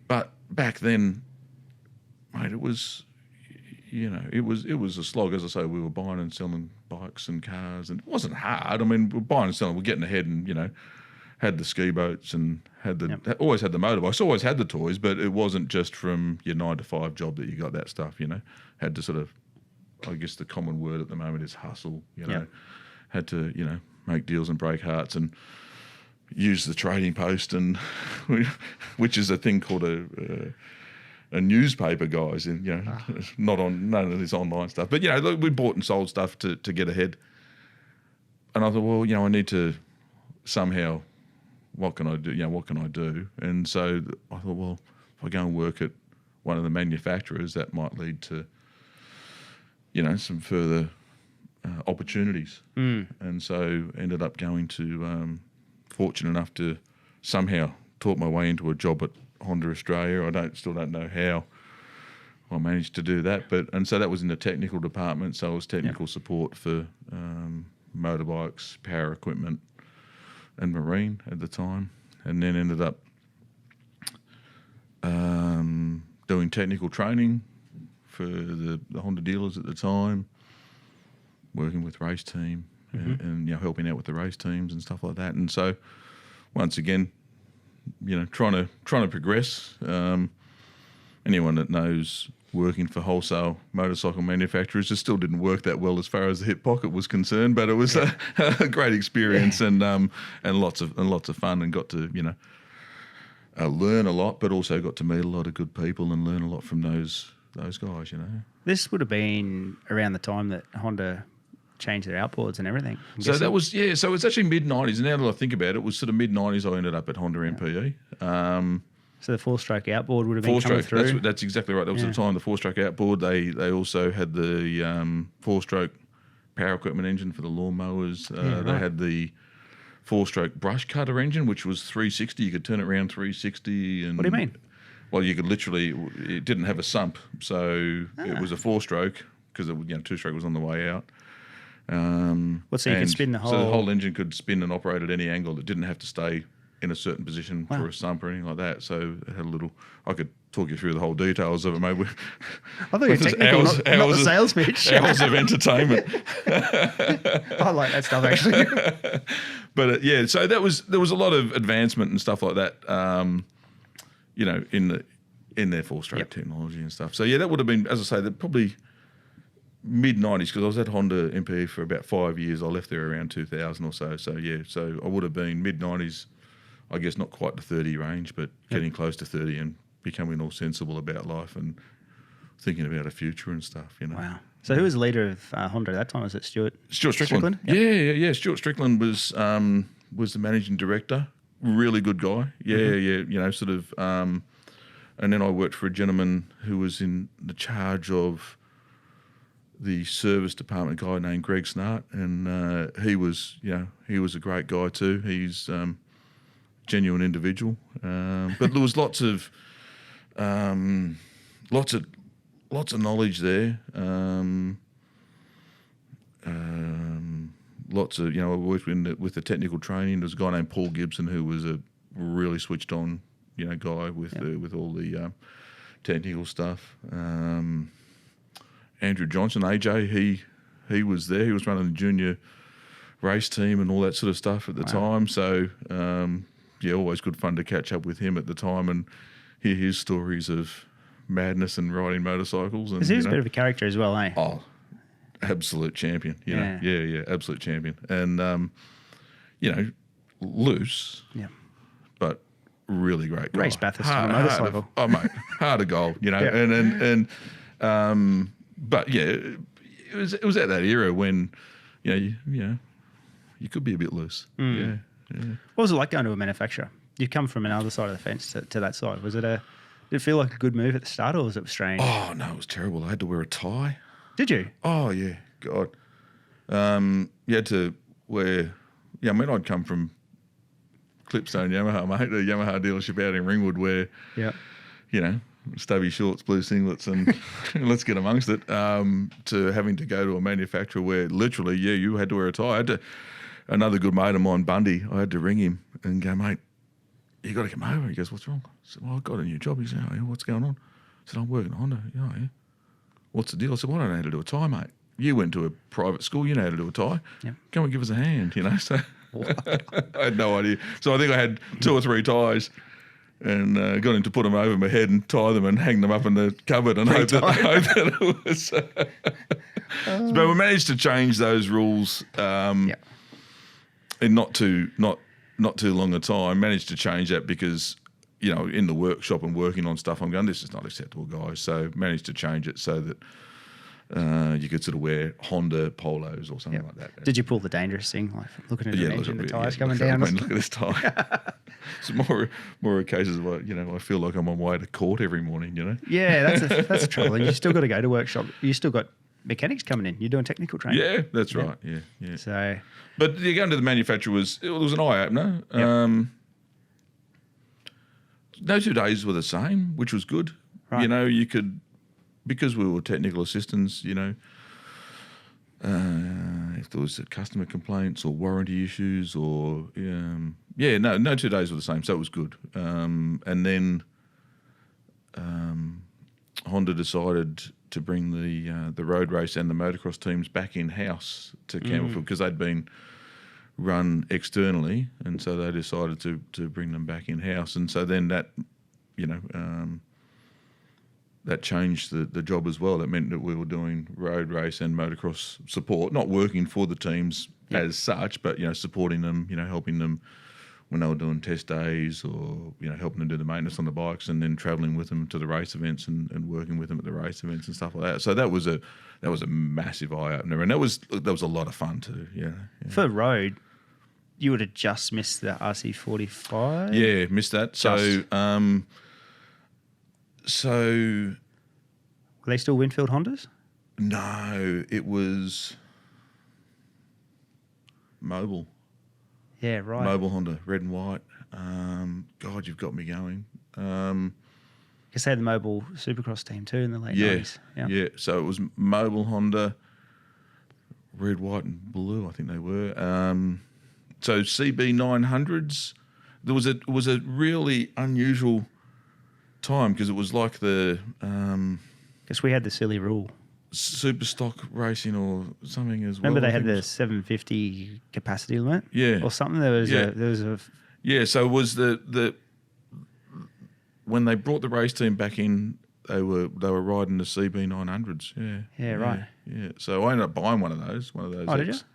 B: But back then, mate, it was, you know, it was a slog. As I say, we were buying and selling bikes and cars, and it wasn't hard. I mean, we're buying and selling, we're getting ahead, and you know, had the ski boats and always had the motorbikes, always had the toys, but it wasn't just from your 9 to 5 job that you got that stuff, you know. Had to sort of, I guess the common word at the moment is hustle, you know. Had to, you know, make deals and break hearts and use the trading post, and which is a thing called a newspaper, guys, and, you know, not on none of this online stuff. But, you know, look, we bought and sold stuff to get ahead. And I thought, well, you know, I need to somehow, what can I do? You know, what can I do? And so I thought, well, if I go and work at one of the manufacturers, that might lead to, you know, some further opportunities. And so ended up going to, fortunate enough to somehow talk my way into a job at Honda Australia. I still don't know how I managed to do that, and so that was in the technical department. So I was technical support for motorbikes, power equipment, and marine at the time, and then ended up doing technical training for the Honda dealers at the time, working with race team and you know, helping out with the race teams and stuff like that. And so once again, you know, trying to progress. Anyone that knows working for wholesale motorcycle manufacturers, it still didn't work that well as far as the hip pocket was concerned, but it was a great experience and lots of fun, and got to, you know, learn a lot, but also got to meet a lot of good people and learn a lot from those guys, you know.
A: This would have been around the time that Honda changed their outboards and everything.
B: So that was, so it's actually mid-90s. Now that I think about it, it was sort of mid-90s I ended up at Honda MPE.
A: So the 4-stroke outboard would have been coming through?
B: That's exactly right. That was the time, the 4-stroke outboard. They also had the 4-stroke power equipment engine for the lawnmowers. They had the 4-stroke brush cutter engine, which was 360. You could turn it around 360. And
A: what do you mean?
B: Well, you could literally, it didn't have a sump, so it was a 4-stroke because, you know, 2-stroke was on the way out.
A: So you could spin the whole...
B: So the whole engine could spin and operate at any angle. It didn't have to stay in a certain position for a sump or anything like that. So it had a little... I could talk you through the whole details of it, mate.
A: I thought you were technical, not the sales pitch.
B: Hours of entertainment.
A: I like that stuff, actually.
B: But so there was a lot of advancement and stuff like that, you know, in their 4-stroke technology and stuff. So, yeah, that would have been, as I say, that probably... mid-90s, because I was at Honda MPE for about 5 years. I left there around 2000 or so. So, yeah, so I would have been mid-90s, I guess not quite the 30 range, but getting close to 30 and becoming all sensible about life and thinking about a future and stuff, you know.
A: Wow. So who was the leader of Honda at that time? Was it Stuart Strickland?
B: Yep. Yeah. Stuart Strickland was the managing director. Really good guy. Yeah, you know, sort of... and then I worked for a gentleman who was in the charge of the service department, guy named Greg Snart, and he was a great guy too. He's genuine individual, but there was lots of knowledge there. Lots of, you know, I worked with the technical training. There was a guy named Paul Gibson who was a really switched on, you know, guy with all the technical stuff. Andrew Johnson, AJ, he was there. He was running the junior race team and all that sort of stuff at the time. So, always good fun to catch up with him at the time and hear his stories of madness and riding motorcycles. And
A: he was a bit of a character as well, eh?
B: Oh, absolute champion. You know? Yeah, absolute champion. And, you know, loose, but really great guy.
A: Race Bathurst on a motorcycle.
B: Mate, hard to goal, you know. But yeah, it was at that era when, you could be a bit loose. Yeah.
A: What was it like going to a manufacturer? You come from another side of the fence to that side. Did it feel like a good move at the start, or was it strange?
B: Oh no, it was terrible. I had to wear a tie.
A: Did you?
B: Oh yeah, God. You had to wear. Yeah, I mean, I'd come from Clipstone Yamaha, mate, a Yamaha dealership out in Ringwood, where, you know, stubby shorts, blue singlets, and let's get amongst it, to having to go to a manufacturer where literally, you had to wear a tie. Another good mate of mine, Bundy, I had to ring him and go, mate, you got to come over. He goes, what's wrong? I said, well, I got a new job. He said, oh, yeah, what's going on? I said, I'm working at Honda. Yeah, yeah. What's the deal? I said, well, I don't know how to do a tie, mate. You went to a private school. You know how to do a tie.
A: Yep.
B: Come and give us a hand, you know. So I had no idea. So I think I had 2 or 3 ties and got him to put them over my head and tie them and hang them up in the cupboard and hope that it was... But we managed to change those rules in not too long a time. Managed to change that because, you know, in the workshop and working on stuff, I'm going, this is not acceptable, guys. So managed to change it so that you could sort of wear Honda polos or something like that.
A: Did you pull the dangerous thing, like looking at an engine, the tyres coming down?
B: Look at this tyre. It's more cases where, you know, I feel like I'm on my way to court every morning, you know?
A: Yeah, that's a trouble. And you still got to go to workshop. You still got mechanics coming in. You're doing technical training.
B: Yeah, that's right. Yeah.
A: So,
B: but going to the manufacturer it was an eye opener. No 2 days were the same, which was good. Right. You know, you could, because we were technical assistants, you know, if there was customer complaints or warranty issues or no 2 days were the same, so it was good. And then Honda decided to bring the road race and the motocross teams back in house to Campbellfield because they'd been run externally, and so they decided to bring them back in house, and so then that, you know, that changed the job as well. That meant that we were doing road race and motocross support, not working for the teams as such, but, you know, supporting them, you know, helping them when they were doing test days or, you know, helping them do the maintenance on the bikes and then travelling with them to the race events and working with them at the race events and stuff like that. So that was a massive eye-opener, and that was a lot of fun too, yeah.
A: For road, you would have just missed the RC45?
B: Yeah, missed that. So,
A: were they still Winfield Hondas?
B: No, it was Mobile.
A: Yeah, right.
B: Mobile Honda, red and white. God, you've got me going.
A: Because they had the Mobile Supercross team too in the late 90s.
B: Yeah. So it was Mobile Honda, red, white, and blue. I think they were. So CB 900s. There was a really unusual time because it was like the
A: guess we had the silly rule.
B: Super stock racing or something as well.
A: Remember they had the 750 capacity limit?
B: Yeah.
A: Or something. There was a
B: Yeah, so it was the when they brought the race team back in, they were riding the CB 900s. Yeah.
A: Yeah, right.
B: Yeah. So I ended up buying one of those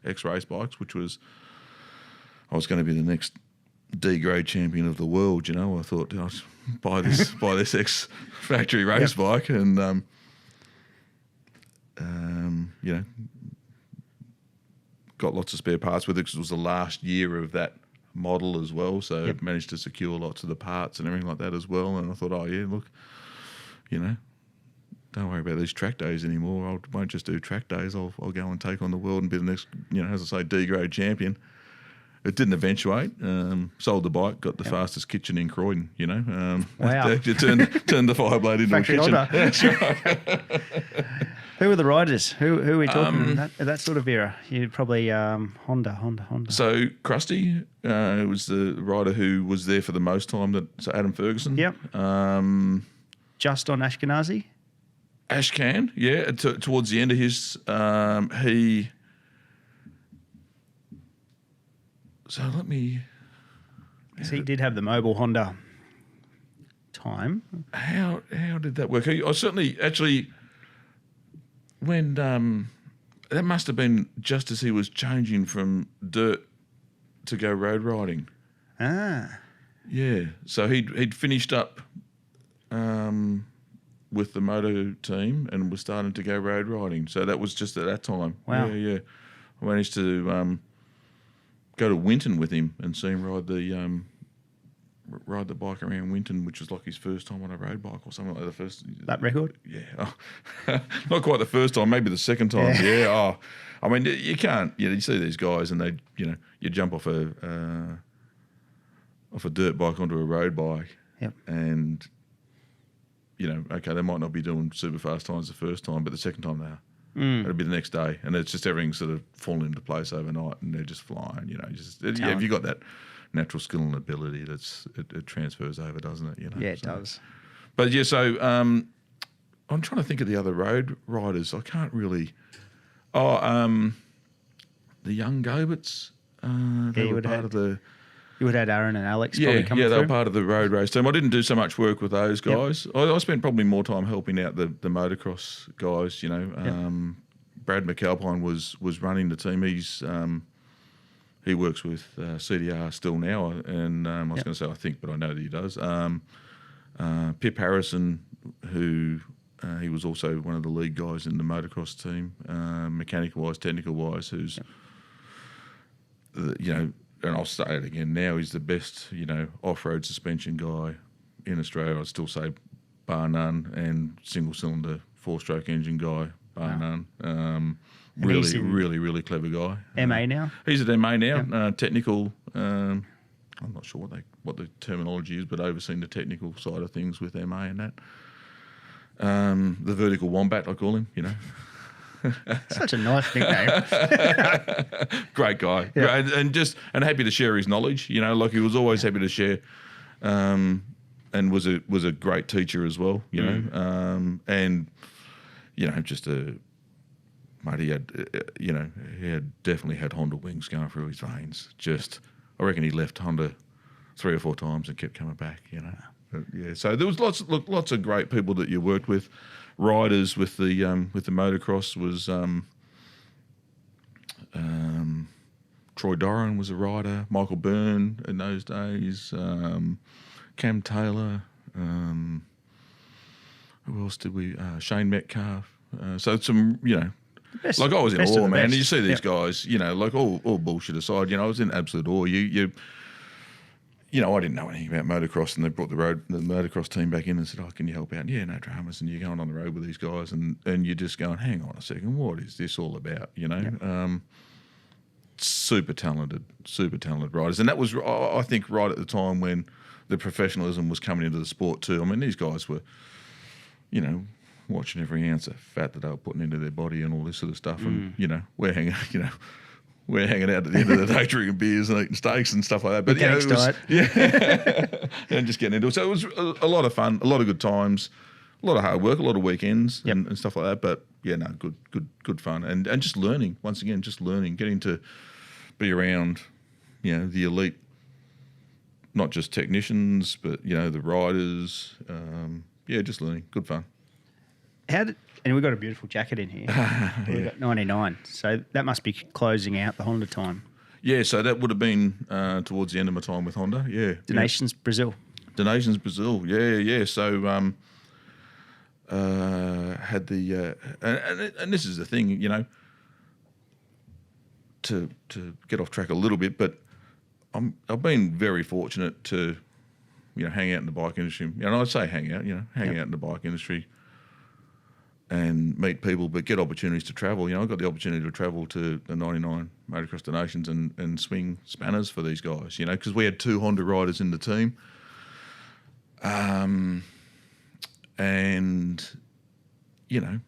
B: X race bikes, which was I was going to be the next D grade champion of the world, you know. I thought I'd buy this X factory race bike and you know, got lots of spare parts with it because it was the last year of that model as well. So managed to secure lots of the parts and everything like that as well. And I thought, oh yeah, look, you know, don't worry about these track days anymore. I won't just do track days. I'll go and take on the world and be the next, you know, as I say, D grade champion. It didn't eventuate. Sold the bike, got the fastest kitchen in Croydon, you know.
A: Wow.
B: You turned the Fireblade into
A: factory
B: a kitchen.
A: Honda. That's right. Who were the riders? Who are we talking that sort of era? You'd probably Honda.
B: So Krusty was the rider who was there for the most time. So Adam Ferguson.
A: Yep. Just on Ashkenazi.
B: Ashcan, yeah. Towards the end of his, he. So let me.
A: He did have the mobile Honda time.
B: How did that work? I certainly actually. When that must have been just as he was changing from dirt to go road riding.
A: Ah.
B: Yeah. So he'd finished up with the moto team and was starting to go road riding. So that was just at that time.
A: Wow.
B: Yeah. I managed to go to Winton with him and see him ride the bike around Winton, which was like his first time on a road bike or something like the first.
A: That record?
B: Yeah. Oh, not quite the first time, maybe the second time. Yeah. Oh, I mean, you can't, you see these guys and they, you jump off a dirt bike onto a road bike.
A: Yep.
B: And, okay, they might not be doing super fast times the first time, but the second time they are. It'll be the next day. And it's just everything sort of falling into place overnight and they're just flying, if you got that natural skill and ability, it transfers over, doesn't it?
A: Yeah, it does.
B: But yeah, so I'm trying to think of the other road riders. I can't really. The young Goberts. They were part of the.
A: You would have had Aaron and Alex probably coming through.
B: They were part of the road race team. I didn't do so much work with those guys. Yep. I spent probably more time helping out the motocross guys. You know, Brad McAlpine was running the team. He works with CDR still now, and I was going to say I think, but I know that he does. Pip Harrison, who he was also one of the lead guys in the motocross team, mechanical wise, technical wise, who's you know. And I'll say it again now, he's the best, you know, off-road suspension guy in Australia. I'd still say bar none, and single-cylinder four-stroke engine guy, bar none. Really clever guy.
A: MA now?
B: He's at MA now, technical. I'm not sure what the terminology is, but overseeing the technical side of things with MA and that. The vertical wombat, I call him, you know.
A: Such a nice nickname.
B: Great guy, and happy to share his knowledge. You know, like he was always happy to share, and was a great teacher as well. You know, and you know, just a mate. He had definitely had Honda wings going through his veins. I reckon he left Honda 3 or 4 times and kept coming back. You know, but, so there was lots of great people that you worked with. Riders with the motocross was Troy Doran was a rider, Michael Byrne in those days, Cam Taylor, who else did we? Shane Metcalf. So some, you know, like I was in awe, man. You see these guys, you know, like all bullshit aside, you know, I was in absolute awe. You know, I didn't know anything about motocross, and they brought the motocross team back in and said, "Oh, can you help out?" Yeah, no dramas. And you're going on the road with these guys, and you're just going, "Hang on a second, what is this all about?" You know, super talented riders, and that was, I think, right at the time when the professionalism was coming into the sport too. I mean, these guys were, you know, watching every ounce of fat that they were putting into their body and all this sort of stuff, and you know, we're hanging out at the end of the day drinking beers and eating steaks and stuff like that. But and just getting into it. So it was a lot of fun, a lot of good times, a lot of hard work, a lot of weekends and stuff like that. But yeah, no, good fun, and just learning. Once again, just learning, getting to be around, you know, the elite, not just technicians, but you know, the riders. Just learning, good fun.
A: And we've got a beautiful jacket in here. We've got 99. So that must be closing out the Honda time. Yeah,
B: so that would have been towards the end of my time with Honda,
A: Donations Brazil.
B: Donations Brazil, yeah. So had the... and this is the thing, you know, to get off track a little bit, but I've been very fortunate to, you know, hang out in the bike industry. You know, I say hang out, you know, hang out in the bike industry and meet people, but get opportunities to travel. You know, I got the opportunity to travel to the 99 Motocross Donations and swing spanners for these guys, you know, because we had 2 Honda riders in the team. And, you know,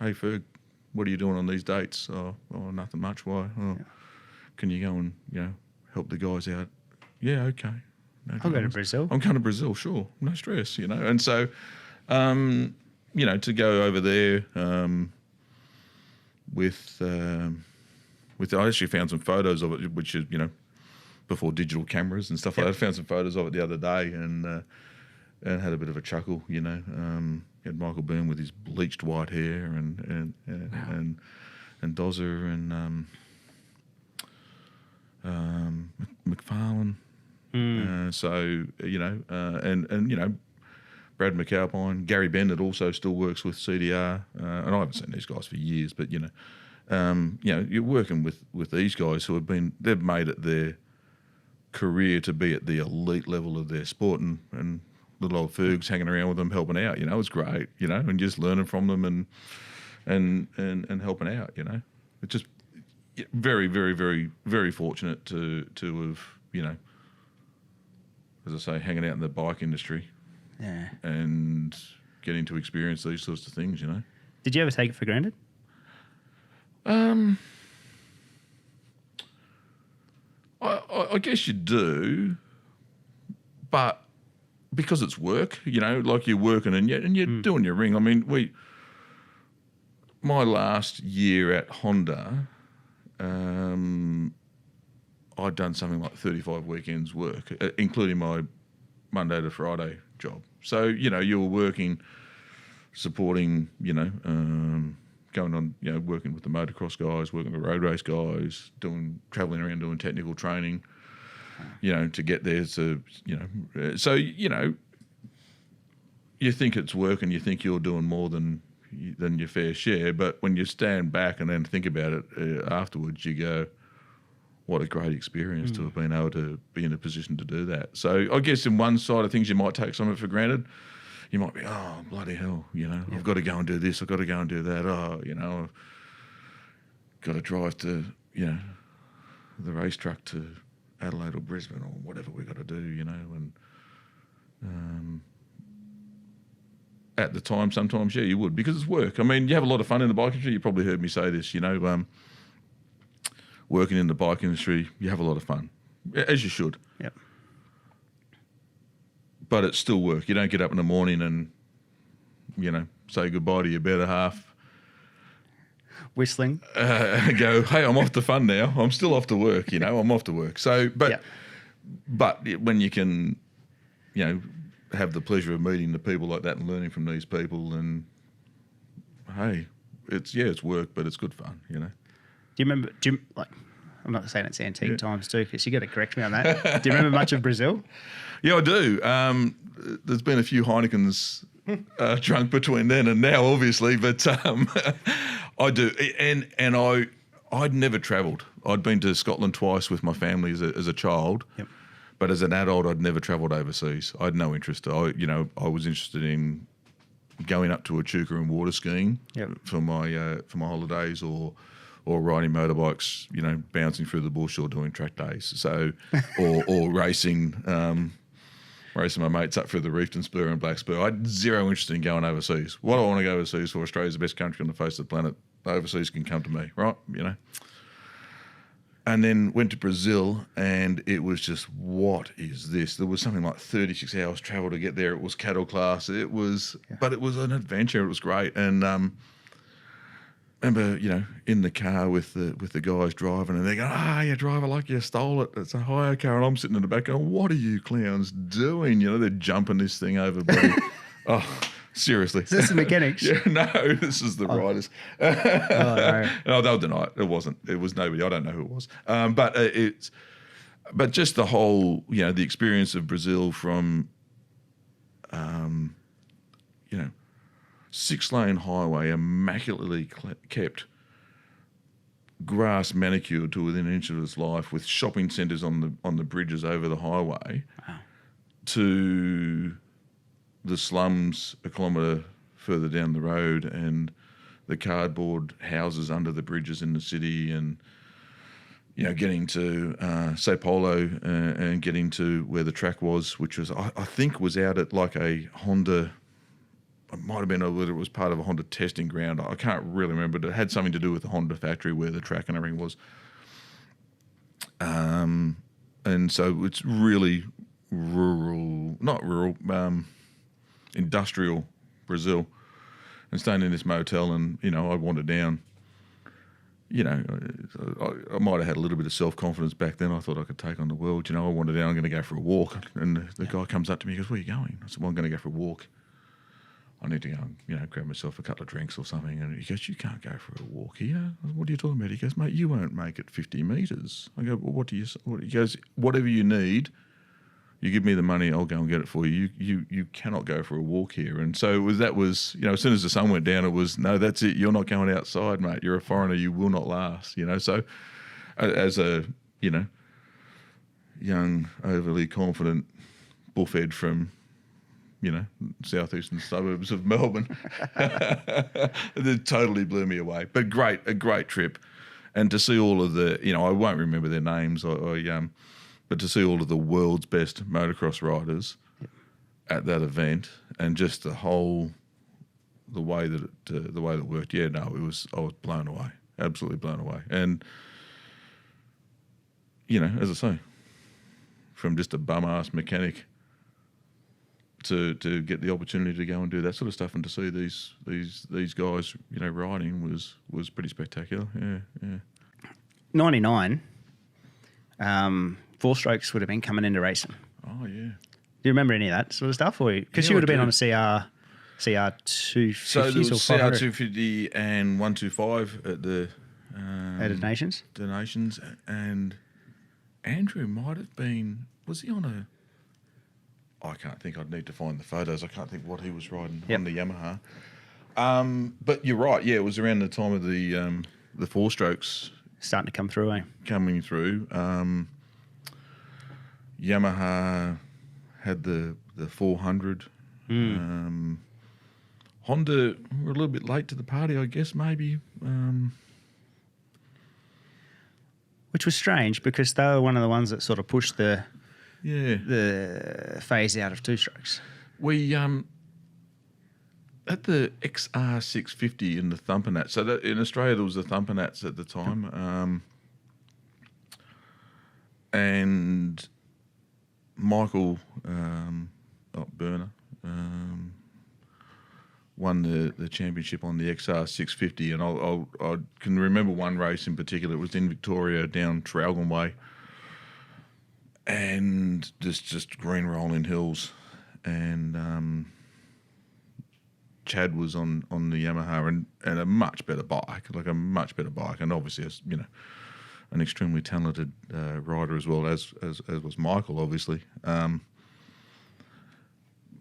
B: hey, Ferg, what are you doing on these dates? Oh, nothing much. Why? Can you go and, you know, help the guys out? Yeah, okay.
A: I'll go to Brazil.
B: I'm going to Brazil, sure. No stress, you know. And so... you know, to go over there with I actually found some photos of it, which is, you know, before digital cameras and stuff like that. I found some photos of it the other day and had a bit of a chuckle, you know. Had Michael Byrne with his bleached white hair and Dozer and McFarlane. So, you know, and you know, Brad McAlpine, Gary Bennett also still works with CDR, and I haven't seen these guys for years. But you know, you're working with these guys who they've made it their career to be at the elite level of their sport, and little old Ferg's hanging around with them, helping out. You know, it's great. You know, and just learning from them and helping out. You know, it's just very, very, very, very fortunate to have, you know, as I say, hanging out in the bike industry.
A: Yeah.
B: And getting to experience these sorts of things, you know.
A: Did you ever take it for granted?
B: I guess you do, but because it's work, you know, like you're working and you're doing your ring. I mean, my last year at Honda, I'd done something like 35 weekends work, including my Monday to Friday job. So, you know, you were working, supporting, you know, going on, you know, working with the motocross guys, working with the road race guys, traveling around doing technical training, you know, to get there. So, you know, you think it's work and you think you're doing more than your fair share. But when you stand back and then think about it afterwards, you go, what a great experience to have been able to be in a position to do that. So I guess in one side of things, you might take some of it for granted. You might be, oh, bloody hell, you know, I've got to go and do this, I've got to go and do that. Oh, you know, I've got to drive to, you know, the race truck to Adelaide or Brisbane or whatever we've got to do, you know. And at the time, sometimes, yeah, you would, because it's work. I mean, you have a lot of fun in the bike industry. You probably heard me say this, you know, working in the bike industry, you have a lot of fun, as you should.
A: Yep.
B: But it's still work. You don't get up in the morning and, you know, say goodbye to your better half.
A: Whistling.
B: Go, hey, I'm off to fun now. I'm still off to work, you know, I'm off to work. So, but when you can, you know, have the pleasure of meeting the people like that and learning from these people, and, hey, it's work, but it's good fun, you know.
A: Do you remember, I'm not saying it's antique times too, because you got to correct me on that. Do you remember much of Brazil? Yeah,
B: I do. There's been a few Heinekens drunk between then and now, obviously, but I do. And I'd never travelled. I'd been to Scotland twice with my family as a child, but as an adult, I'd never travelled overseas. I had no interest. I was interested in going up to Echuca and water skiing for my holidays, or riding motorbikes, you know, bouncing through the bush, or doing track days. So, or racing my mates up through the Reefton Spur and Black Spur. I had zero interest in going overseas. What do I want to go overseas for? Australia's the best country on the face of the planet. Overseas can come to me, right? You know. And then went to Brazil, and it was just, what is this? There was something like 36 hours travel to get there. It was cattle class. It was, but it was an adventure. It was great. And remember, you know, in the car with the guys driving, and they go, you driver like you stole it. It's a hire car. And I'm sitting in the back going, what are you clowns doing? You know, they're jumping this thing over. Oh, seriously.
A: Is this the mechanics?
B: Yeah, no, this is the riders. No, they'll deny it. It wasn't. It was nobody. I don't know who it was. But just the whole, you know, the experience of Brazil from, you know, 6-lane highway, immaculately kept, grass manicured to within an inch of its life, with shopping centres on the bridges over the highway, to the slums a kilometre further down the road, and the cardboard houses under the bridges in the city, and, you know, getting to Sao Paulo and getting to where the track was, which was, I think, was out at like a Honda. It might have been it was part of a Honda testing ground. I can't really remember, but it had something to do with the Honda factory where the track and everything was. And so it's really industrial Brazil. And staying in this motel, and, you know, I wandered down. You know, I might have had a little bit of self-confidence back then. I thought I could take on the world. You know, I wandered down, I'm going to go for a walk. And the guy comes up to me and goes, where are you going? I said, well, I'm going to go for a walk. I need to go and, you know, grab myself a couple of drinks or something. And he goes, you can't go for a walk here. I said, what are you talking about? He goes, mate, you won't make it 50 metres. I go, well, he goes, whatever you need, you give me the money, I'll go and get it for you. You cannot go for a walk here. And so that was, you know, as soon as the sun went down, it was, no, that's it. You're not going outside, mate. You're a foreigner. You will not last, you know. So as a, you know, young, overly confident bullfed from, you know, southeastern suburbs of Melbourne, it totally blew me away. But a great trip. And to see all of the, you know, I won't remember their names, but to see all of the world's best motocross riders at that event, and just the way that it worked. Yeah, no, I was blown away, absolutely blown away. And, you know, as I say, from just a bum ass mechanic to get the opportunity to go and do that sort of stuff, and to see these guys, you know, riding was pretty spectacular. Yeah.
A: 99. Four strokes would have been coming into racing.
B: Oh, yeah.
A: Do you remember any of that sort of stuff? Because you would have been on a CR 250
B: so there was
A: or
B: CR
A: 500
B: 250 and 125 at the
A: Nations.
B: Nations, and Andrew might have been. Was he on a? I can't think. I'd need to find the photos. I can't think what he was riding on the Yamaha. But you're right. Yeah, it was around the time of the four strokes
A: Starting to come through, eh?
B: coming through. Yamaha had the 400. Honda were a little bit late to the party, I guess, maybe.
A: Which was strange because they were one of the ones that sort of pushed the phase out of two strokes.
B: We at the XR 650 in the Thumpernats. So that in Australia there was the Thumpernats at the time, and Michael Burner won the championship on the XR 650, and I can remember one race in particular. It was in Victoria down Traralgon Way, and just green rolling hills, and Chad was on the Yamaha and a much better bike, and obviously an extremely talented rider as well as was Michael, obviously.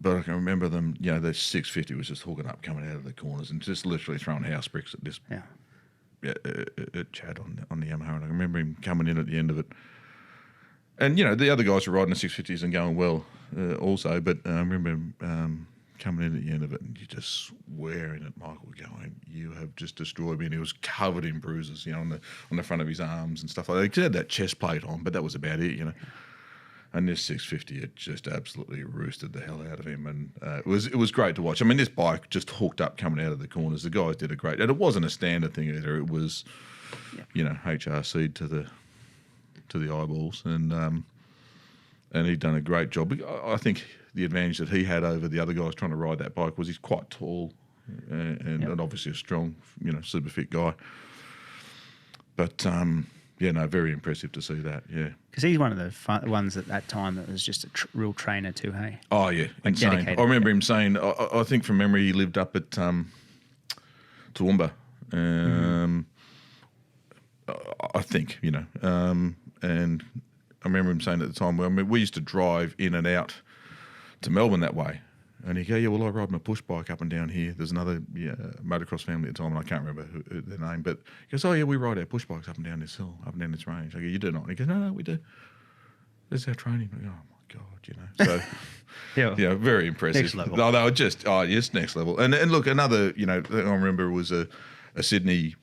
B: But I can remember them, the 650 was just hooking up, coming out of the corners, and just literally throwing house bricks at this. At Chad on the Yamaha, and I remember him coming in at the end of it. And the other guys were riding the 650s and going well, also. But I remember him coming in at the end of it, and you just swearing at Michael, going, "You have just destroyed me." And he was covered in bruises, on the front of his arms and stuff like that. He had that chest plate on, but that was about it, And this 650, it just absolutely roosted the hell out of him, and it was great to watch. I mean, this bike just hooked up coming out of the corners. The guys did a great, and it wasn't a standard thing either. It was, HRC to the eyeballs, and he'd done a great job. I think the advantage that he had over the other guys trying to ride that bike was he's quite tall, and obviously a strong, super fit guy. But very impressive to see that, yeah.
A: Because he's one of the ones at that time that was just a real trainer too, hey?
B: Oh, yeah, insane.
A: Dedicated.
B: I remember him saying, I think from memory, he lived up at Toowoomba, I think, and I remember him saying at the time, we used to drive in and out to Melbourne that way. And he'd go, "Yeah, well, I ride my push bike up and down here." There's another motocross family at the time, and I can't remember their name. But he goes, "Oh, yeah, we ride our push bikes up and down this hill, up and down this range." I go, "You do not?" And he goes, No, we do. This is our training." I go, "Oh, my God," So, very impressive.
A: Next level.
B: No, they were just, next level. And look, another, I remember was a Sydney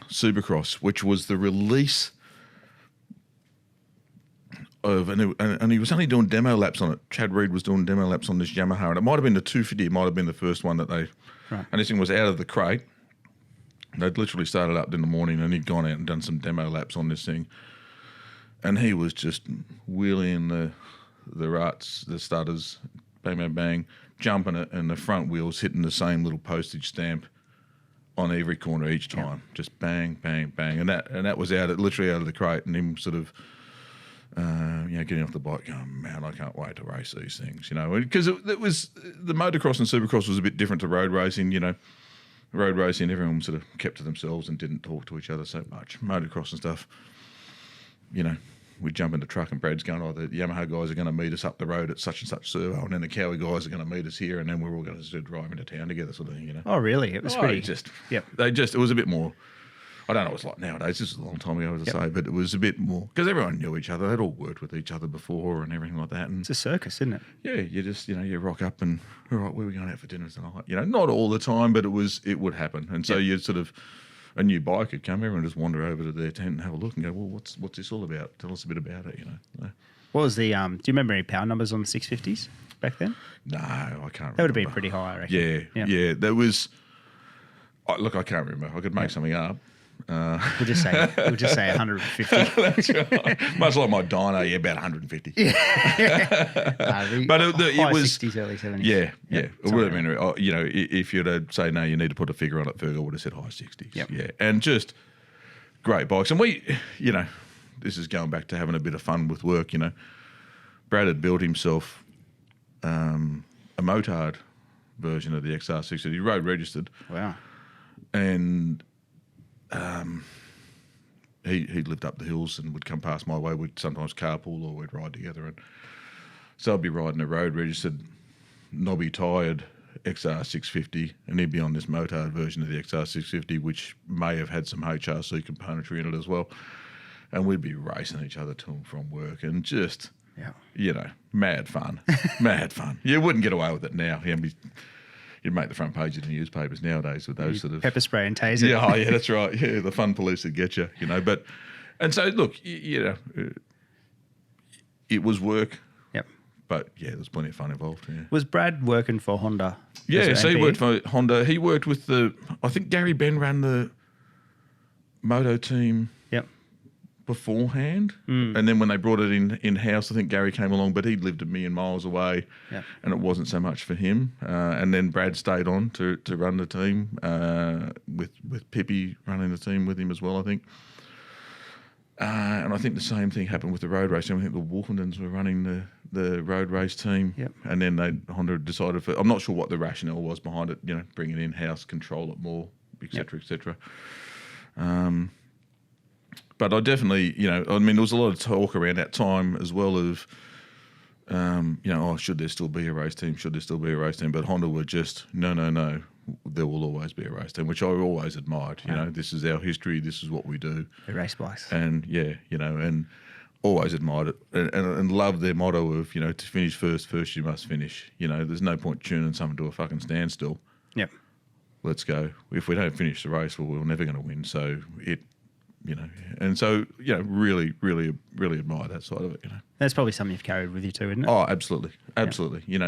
B: Supercross, which was the release and he was only doing demo laps on it. Chad Reed was doing demo laps on this Yamaha, and it might have been the 250. It might have been the first one that they. Right. And this thing was out of the crate. They'd literally started up in the morning, and he'd gone out and done some demo laps on this thing, and he was just wheeling the ruts, the stutters, bang, bang, bang, jumping it, and the front wheels hitting the same little postage stamp on every corner each time, just bang, bang, bang, and that was literally out of the crate, and him sort of. Getting off the bike, going, "Man, I can't wait to race these things," because it was the motocross and supercross was a bit different to road racing. Road racing, everyone sort of kept to themselves and didn't talk to each other so much. Motocross and stuff, we'd jump in the truck and Brad's going, "Oh, the Yamaha guys are going to meet us up the road at such and such servo, and then the Cowie guys are going to meet us here, and then we're all going to drive into town together," sort of thing.
A: Oh, really? It was pretty.
B: It was a bit more. I don't know what it's like nowadays. This is a long time ago, as I say, but it was a bit more because everyone knew each other. They'd all worked with each other before and everything like that. And
A: it's a circus, isn't it?
B: Yeah, you just you rock up and all right, where are we going out for dinner tonight? Not all the time, but it would happen. And so you sort of a new bike would come, everyone just wander over to their tent and have a look and go, "Well, what's this all about? Tell us a bit about it."
A: What was the? Do you remember any power numbers on the 650s back then?
B: No, I can't.
A: That would have been pretty high, I reckon.
B: Yeah. There was. Look, I can't remember. I could make something up.
A: We'll just say 150.
B: That's right. Much like my dyno, about 150. Yeah. But it was
A: 60s, early 70s.
B: Yeah. It would have been, if you'd have say no, you need to put a figure on it, Ferg, I would have said high 60s. Yep. Yeah, and just great bikes. And we, this is going back to having a bit of fun with work, Brad had built himself a motard version of the XR6 that he road registered.
A: Wow.
B: And he lived up the hills and would come past my way. We'd sometimes carpool or we'd ride together. And so I'd be riding a road registered, knobby tired XR650, and he'd be on this motard version of the XR650, which may have had some HRC componentry in it as well. And we'd be racing each other to and from work and just, mad fun. Mad fun. You wouldn't get away with it now. You'd make the front page of the newspapers nowadays with those sort of...
A: Pepper spray and taser.
B: Yeah, that's right. Yeah, the fun police that get you, But, and so, look, it was work.
A: Yep.
B: But, yeah, there's plenty of fun involved, yeah.
A: Was Brad working for Honda?
B: Yeah, so he worked for Honda. He worked with I think Gary Ben ran the moto team beforehand. And then when they brought it in-house, I think Gary came along, but he'd lived a million miles away and it wasn't so much for him. And then Brad stayed on to run the team with Pippi running the team with him as well, I think. And I think the same thing happened with the road racing. I think the Wolfendens were running the road race team.
A: Yep.
B: And then Honda decided I'm not sure what the rationale was behind it, bring it in-house, control it more, et cetera, et cetera. But I definitely, there was a lot of talk around that time as well of, should there still be a race team? Should there still be a race team? But Honda were just, no, there will always be a race team, which I always admired. This is our history. This is what we do.
A: The race bikes.
B: And, and always admired it and loved their motto of, to finish first you must finish. There's no point tuning something to a fucking standstill.
A: Yep.
B: Let's go. If we don't finish the race, well, we're never going to win. So and so, really, really, really admire that side of it,
A: That's probably something you've carried with you too, isn't it?
B: Oh, absolutely. Absolutely. Yeah.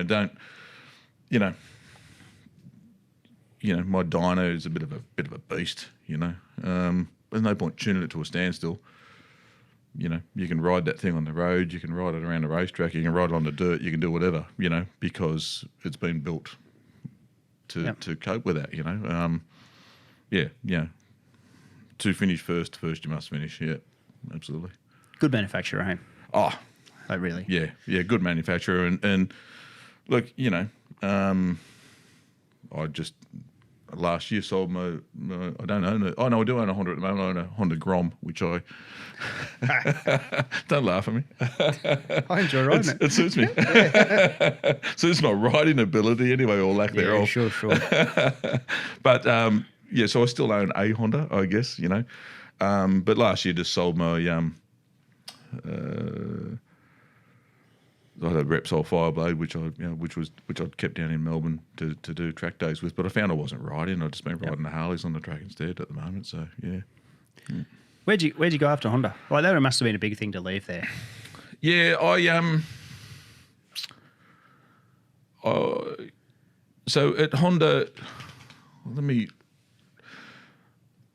B: My dyno is a bit of a beast, There's no point tuning it to a standstill. You can ride that thing on the road, you can ride it around the racetrack, you can ride it on the dirt, you can do whatever, because it's been built to cope with that, To finish first you must finish. Yeah, absolutely.
A: Good manufacturer, hey?
B: Oh,
A: like really?
B: Yeah, good manufacturer. And look, I just last year sold my I don't own it. Oh no, I do own a Honda at the moment. I own a Honda Grom, which I don't laugh at me.
A: I enjoy riding it.
B: It suits me. So it's my riding ability anyway, or lack thereof.
A: Sure.
B: But so I still own a Honda, I guess, But last year just sold my I had a Repsol Fireblade, which I'd kept down in Melbourne to do track days with, but I found I wasn't riding. I'd just been riding the Harleys on the track instead at the moment. So yeah.
A: Where'd you go after Honda? Like that must have been a big thing to leave there.
B: Yeah, so at Honda,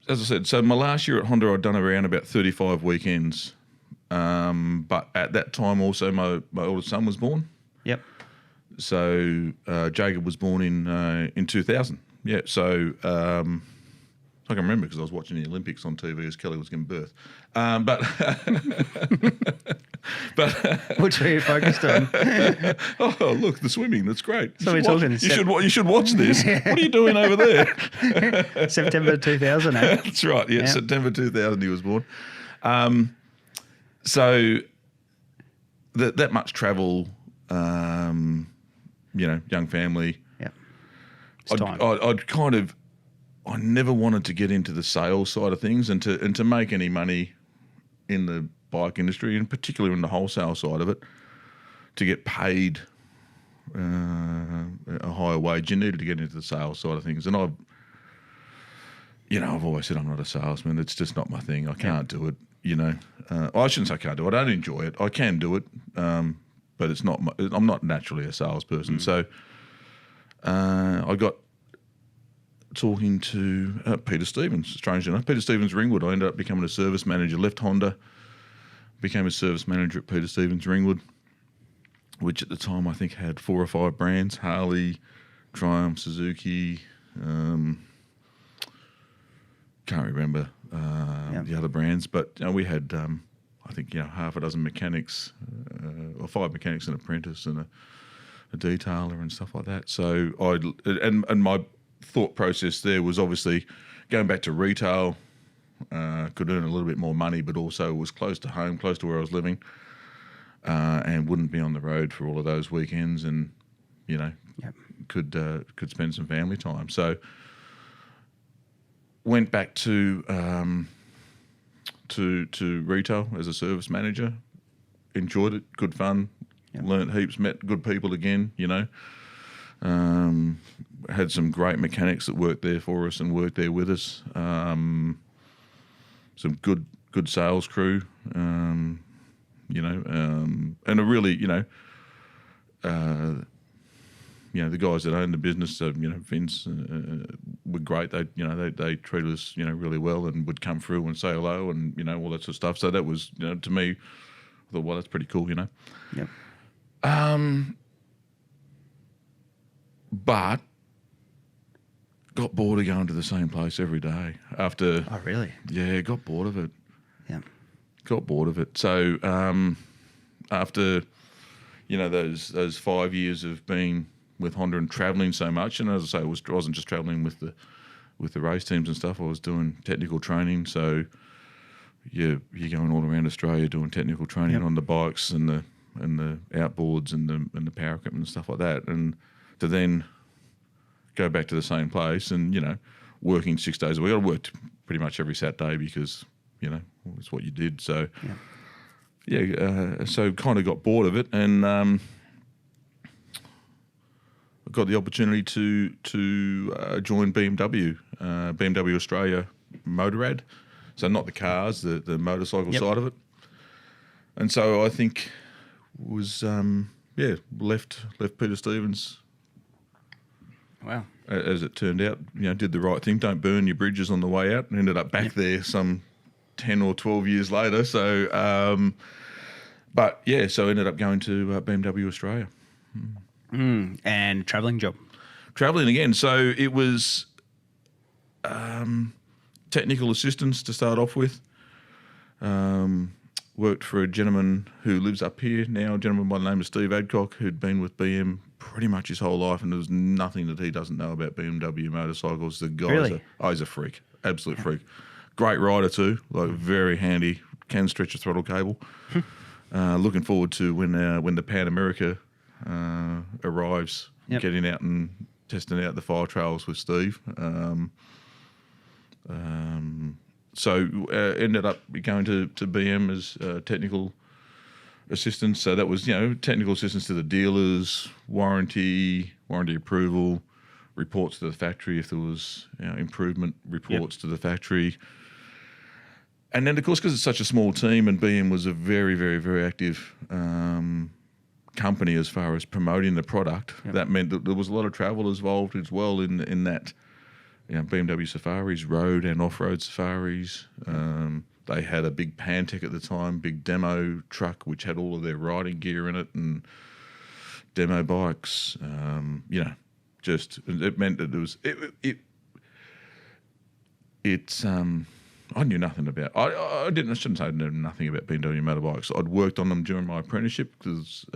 B: as I said, so my last year at Honda, I'd done around about 35 weekends. But at that time also my oldest son was born.
A: Yep.
B: So Jacob was born in 2000. Yeah. So I can remember because I was watching the Olympics on TV as Kelly was giving birth. But
A: which were you focused on?
B: Oh, look, the swimming. That's great.
A: So we're talking.
B: You should watch this. What are you doing over there?
A: September 2000.
B: That's right. Yeah, September 2000 he was born. So that much travel, young family.
A: Yeah.
B: I never wanted to get into the sales side of things and to make any money in the bike industry, and particularly in the wholesale side of it, to get paid a higher wage. You needed to get into the sales side of things. And I've always said I'm not a salesman. It's just not my thing. I can't do it. I shouldn't say I can't do it. I don't enjoy it. I can do it, but it's not. I'm not naturally a salesperson. So I got talking to Peter Stevens. Strangely enough, Peter Stevens Ringwood. I ended up becoming a service manager. Left Honda, became a service manager at Peter Stevens Ringwood, which at the time I think had 4 or 5 brands: Harley, Triumph, Suzuki. Can't remember the other brands, but we had I think, half a dozen mechanics, or 5 mechanics, an apprentice and a detailer and stuff like that. So and my thought process there was obviously going back to retail, could earn a little bit more money, but also was close to home, close to where I was living, and wouldn't be on the road for all of those weekends, and could spend some family time. So went back to retail as a service manager. Enjoyed it, good fun. Learned heaps, met good people again. Had some great mechanics that worked there for us and worked there with us. Some good sales crew. And a really, the guys that owned the business, Vince, were great. They treated us, really well, and would come through and say hello and, all that sort of stuff. So that was, to me, I thought, well, that's pretty cool,
A: Yep.
B: But got bored of going to the same place every day after.
A: Oh, really?
B: Yeah, got bored of it.
A: Yeah.
B: Got bored of it. So after, those 5 years of being with Honda and travelling so much, and as I say, I wasn't just travelling with the race teams and stuff. I was doing technical training. So you're going all around Australia doing technical training on the bikes and the outboards and the power equipment and stuff like that, and to then go back to the same place and working 6 days a week. I worked pretty much every Saturday because it's what you did. So so kind of got bored of it, and I got the opportunity to join BMW Australia Motorrad. So not the cars, the motorcycle side of it. And so I think was left Peter Stevens.
A: Wow.
B: As it turned out, did the right thing. Don't burn your bridges on the way out, and ended up back there some 10 or 12 years later. So, so ended up going to BMW Australia.
A: And travelling job.
B: Travelling again. So it was technical assistance to start off with. Worked for a gentleman who lives up here now, a gentleman by the name of Steve Adcock, who'd been with BM pretty much his whole life, and there's nothing that he doesn't know about BMW motorcycles. The guy's he's a freak, absolute freak. Great rider too, like very handy, can stretch a throttle cable. Looking forward to when the Pan America arrives, getting out and testing out the fire trails with Steve. So ended up going to BM as technical assistance. So that was, technical assistance to the dealers, warranty approval, reports to the factory if there was improvement reports to the factory. And then, of course, because it's such a small team, and BM was a very, very, very active company as far as promoting the product, that meant that there was a lot of travel involved as well in that. BMW safaris, road and off-road safaris. They had a big Pantech at the time, big demo truck, which had all of their riding gear in it and demo bikes. It meant that there was I knew nothing about. I shouldn't say I knew nothing about BMW motorbikes. I'd worked on them during my apprenticeship because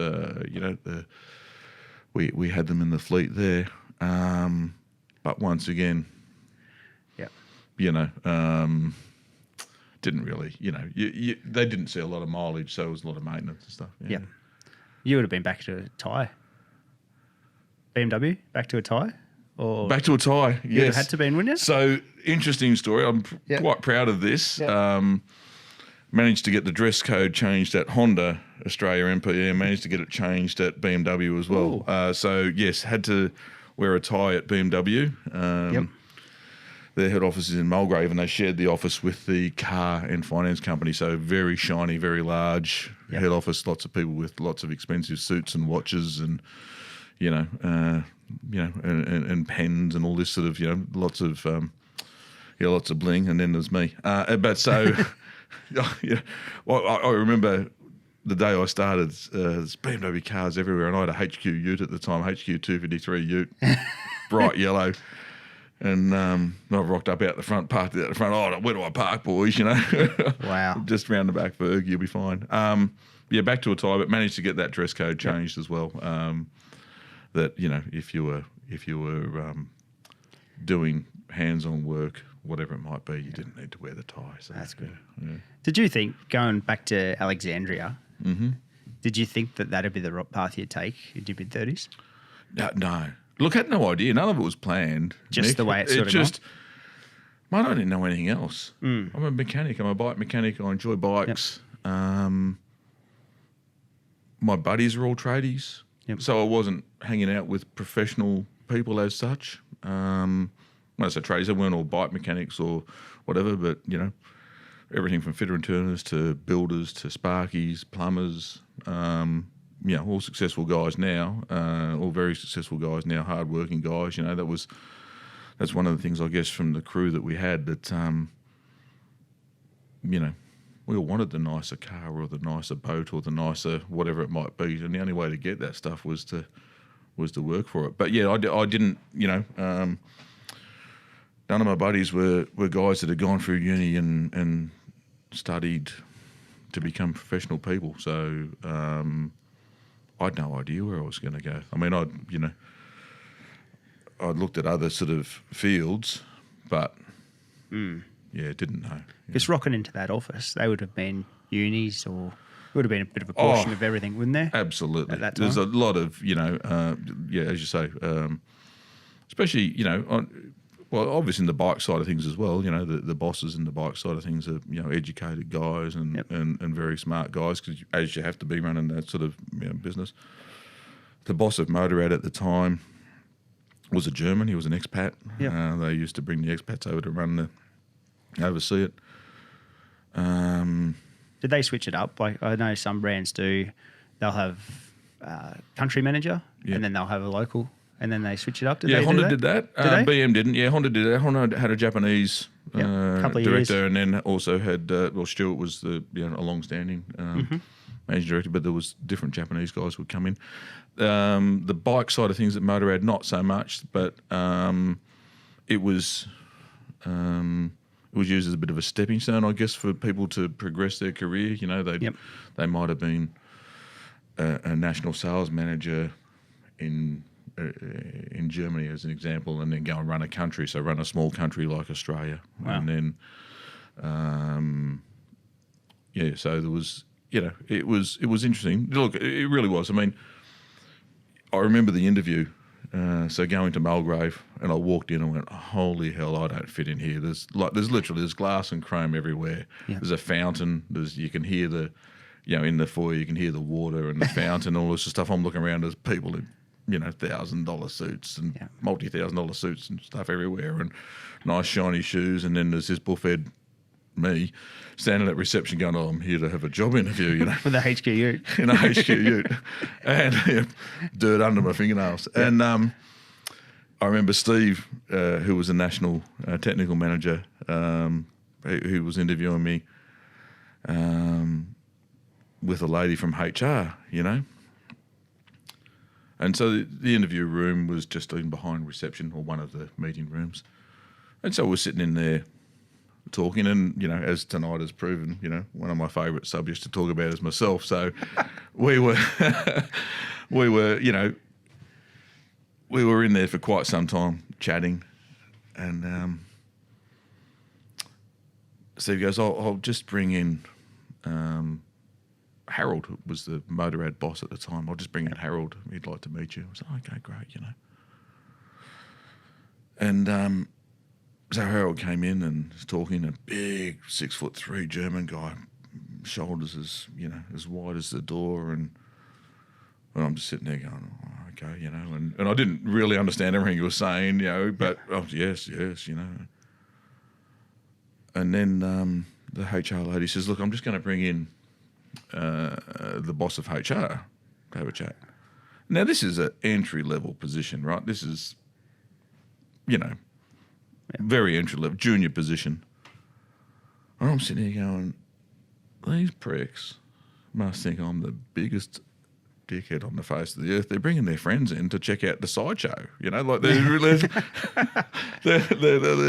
B: we had them in the fleet there. But once again, didn't really, they didn't see a lot of mileage, so it was a lot of maintenance and stuff.
A: Yeah. You would have been back to a tie. BMW, back to a tie? Or
B: back to a tie, yes.
A: You would have had to be, wouldn't you?
B: So, interesting story. I'm quite proud of this. Managed to get the dress code changed at Honda Australia MPE, managed to get it changed at BMW as well. So, yes, had to wear a tie at BMW. Their head office is in Mulgrave, and they shared the office with the car and finance company. So very shiny, very large head office. Lots of people with lots of expensive suits and watches, and and pens and all this sort of lots of bling. And then there's me. But so I remember the day I started. There's BMW cars everywhere, and I had a HQ Ute at the time, HQ 253 Ute, bright yellow. And I rocked up out the front, parked out the front. Oh, where do I park, boys? You know,
A: Wow.
B: Just round the back, Ferg, you'll be fine. Back to a tie, but managed to get that dress code changed as well. That if you were doing hands-on work, whatever it might be, you didn't need to wear the tie. So,
A: that's good.
B: Yeah.
A: Did you think, going back to Alexandria, did you think that that'd be the path you'd take in your mid-30s?
B: No. Look, I had no idea. None of it was planned.
A: Just
B: Nick.
A: the way it sort of just.
B: Mate, I didn't know anything else. I'm a mechanic. I'm a bike mechanic. I enjoy bikes. Yep. My buddies are all tradies.
A: Yep.
B: So I wasn't hanging out with professional people as such. When I say tradies, they weren't all bike mechanics or whatever, but, everything from fitter and turners to builders to sparkies, plumbers, all successful guys now, all very successful guys now, hard-working guys. That's one of the things, I guess, from the crew that we had that, we all wanted the nicer car or the nicer boat or the nicer whatever it might be, and the only way to get that stuff was to work for it. But yeah, I didn't. None of my buddies were guys that had gone through uni and studied to become professional people. So I had no idea where I was going to go. I mean, I'd looked at other sort of fields, but. Didn't know.
A: Because rocking into that office, they would have been unis or it would have been a bit of a portion of everything, wouldn't there?
B: Absolutely.
A: At that time?
B: There's a lot of, as you say, especially, obviously in the bike side of things as well, the bosses in the bike side of things are, educated guys and very smart guys, because as you have to be running that sort of business. The boss of Motorrad at the time was a German. He was an expat.
A: Yep.
B: They used to bring the expats over to oversee it.
A: Did they switch it up? Like, I know some brands do. They'll have country manager, and then they'll have a local, and then they switch it up.
B: Honda did that. BM didn't. Yeah, Honda did that. Honda had a Japanese
A: couple of
B: director,
A: years.
B: and then also had Stuart was a long-standing managing director, but there was different Japanese guys would come in. The bike side of things at Motorrad, not so much, but it was used as a bit of a stepping stone, I guess, for people to progress their career. They might have been a national sales manager in Germany, as an example, and then go and run a country. So run a small country like Australia, and then So there was, it was interesting. Look, it really was. I mean, I remember the interview. So going to Mulgrave, and I walked in and went, holy hell, I don't fit in here. There's literally glass and chrome everywhere. Yeah. There's a fountain. You can hear in the foyer, you can hear the water and the fountain, all this stuff. I'm looking around, there's people in, $1,000 suits and multi-$1,000 suits and stuff everywhere, and nice shiny shoes. And then there's this buffhead, me, standing at reception going, I'm here to have a job interview,
A: With a HQ ute.
B: In a HQ ute. And dirt under my fingernails. Yeah. And I remember Steve, who was a national technical manager, who was interviewing me with a lady from HR, And so the interview room was just in behind reception, or one of the meeting rooms. And so we're sitting in there talking, and as tonight has proven, one of my favourite subjects to talk about is myself. So we were in there for quite some time chatting, and Steve goes, I'll just bring in Harold, who was the Motorrad boss at the time. I'll just bring in Harold. He'd like to meet you. I was like, okay, great, And so Harold came in and was talking, a big 6'3" German guy, shoulders as wide as the door, and I'm just sitting there going, oh, okay, and I didn't really understand everything he was saying, but yes, And then the HR lady says, look, I'm just going to bring in the boss of HR to have a chat. Now, this is an entry-level position, right? This is, very entry-level, junior position. And I'm sitting here going, these pricks must think I'm the biggest dickhead on the face of the earth. They're bringing their friends in to check out the sideshow. You know, like they're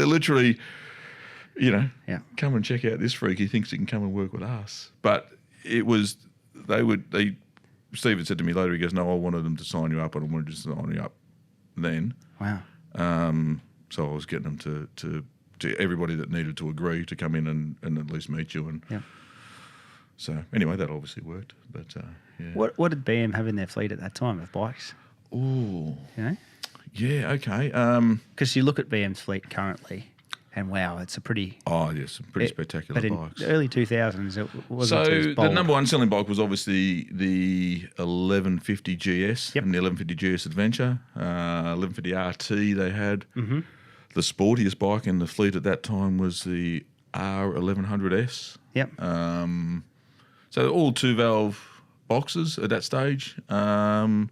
B: literally, you know, come and check out this freak. He thinks he can come and work with us. But it was Steve had said to me later, he goes, no, I wanted them to sign you up, and I wanted to sign you up then.
A: Wow.
B: So I was getting them to everybody that needed to agree to come in and at least meet you. And so anyway, that obviously worked. But yeah.
A: What did BM have in their fleet at that time of bikes?
B: Oh.
A: You know?
B: Yeah, okay.
A: Because you look at BM's fleet currently, and wow, it's a pretty...
B: Oh, yes, pretty spectacular
A: but
B: bikes.
A: In the early 2000s, it wasn't
B: so
A: as bold.
B: the number one selling bike was obviously the 1150 GS and the 1150 GS Adventure. 1150 RT they had. Mm-hmm. The sportiest bike in the fleet at that time was the R1100S.
A: Yep.
B: So all 2-valve boxes at that stage. And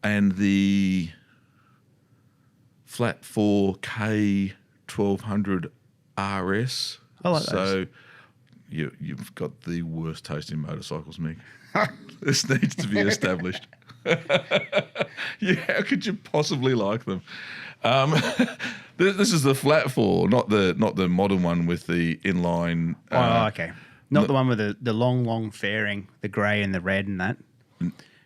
B: the flat 4K 1200 RS.
A: I like
B: so
A: those.
B: You've got the worst taste in motorcycles, Mick. This needs to be established. How could you possibly like them? This is the flat 4, not the modern one with the inline.
A: Okay. Not the one with the long fairing, the grey and the red and that.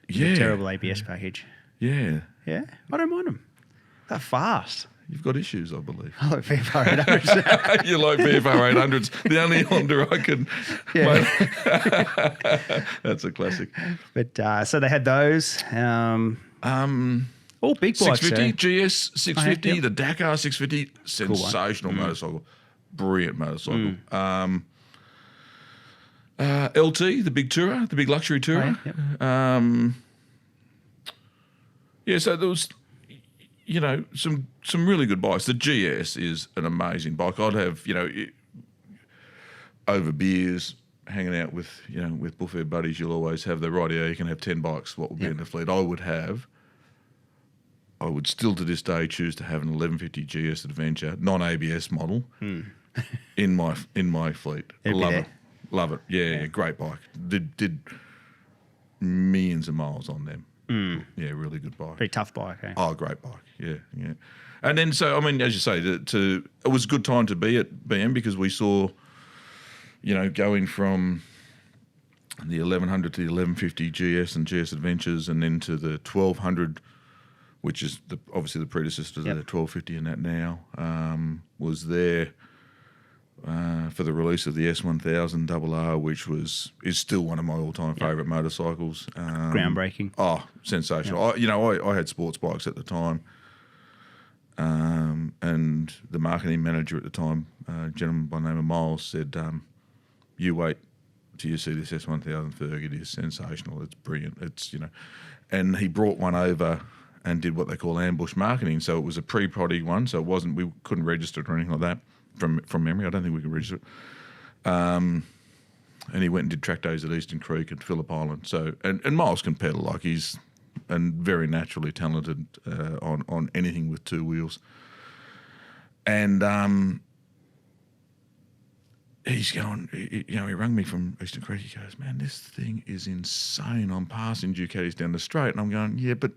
B: Yeah.
A: The terrible ABS package.
B: Yeah.
A: Yeah. I don't mind them. They're fast.
B: You've got issues, I believe.
A: I like VFR 800s.
B: You like VFR 800s. The only Honda I can...
A: Yeah.
B: That's a classic.
A: But so they had those. All big bikes.
B: 650, GS 650,
A: yep.
B: the Dakar 650, sensational motorcycle. Brilliant motorcycle. LT, the big tourer, the big luxury tourer. So there was... some really good bikes. The GS is an amazing bike. I'd have, over beers, hanging out with buffet buddies, you'll always have the right, you can have 10 bikes, what would be in the fleet. I would still to this day choose to have an 1150 GS Adventure, non-ABS model, in my fleet. Love it. Yeah, great bike. Did millions of miles on them. Yeah, really good bike.
A: Pretty tough bike, eh?
B: Oh, great bike. Yeah. And then, so, I mean, as you say, it was a good time to be at BM because we saw, going from the 1100 to the 1150 GS and GS Adventures and then to the 1200, which is obviously the predecessor to the 1250 and that now, was there for the release of the S1000 RR, which is still one of my all-time favourite motorcycles.
A: Groundbreaking.
B: Oh, sensational. Yep. I had sports bikes at the time, and the marketing manager at the time, a gentleman by the name of Miles, said, you wait till you see this S1000 Ferg. It is sensational. It's brilliant. And he brought one over and did what they call ambush marketing. So it was a pre-prod one, so we couldn't register it or anything like that. From memory, I don't think we could register it. And he went and did track days at Eastern Creek and Phillip Island. So and Miles can pedal, like he's very naturally talented on anything with two wheels. And he's going, he rang me from Eastern Creek. He goes, man, this thing is insane. I'm passing Ducatis down the straight, and I'm going, yeah, but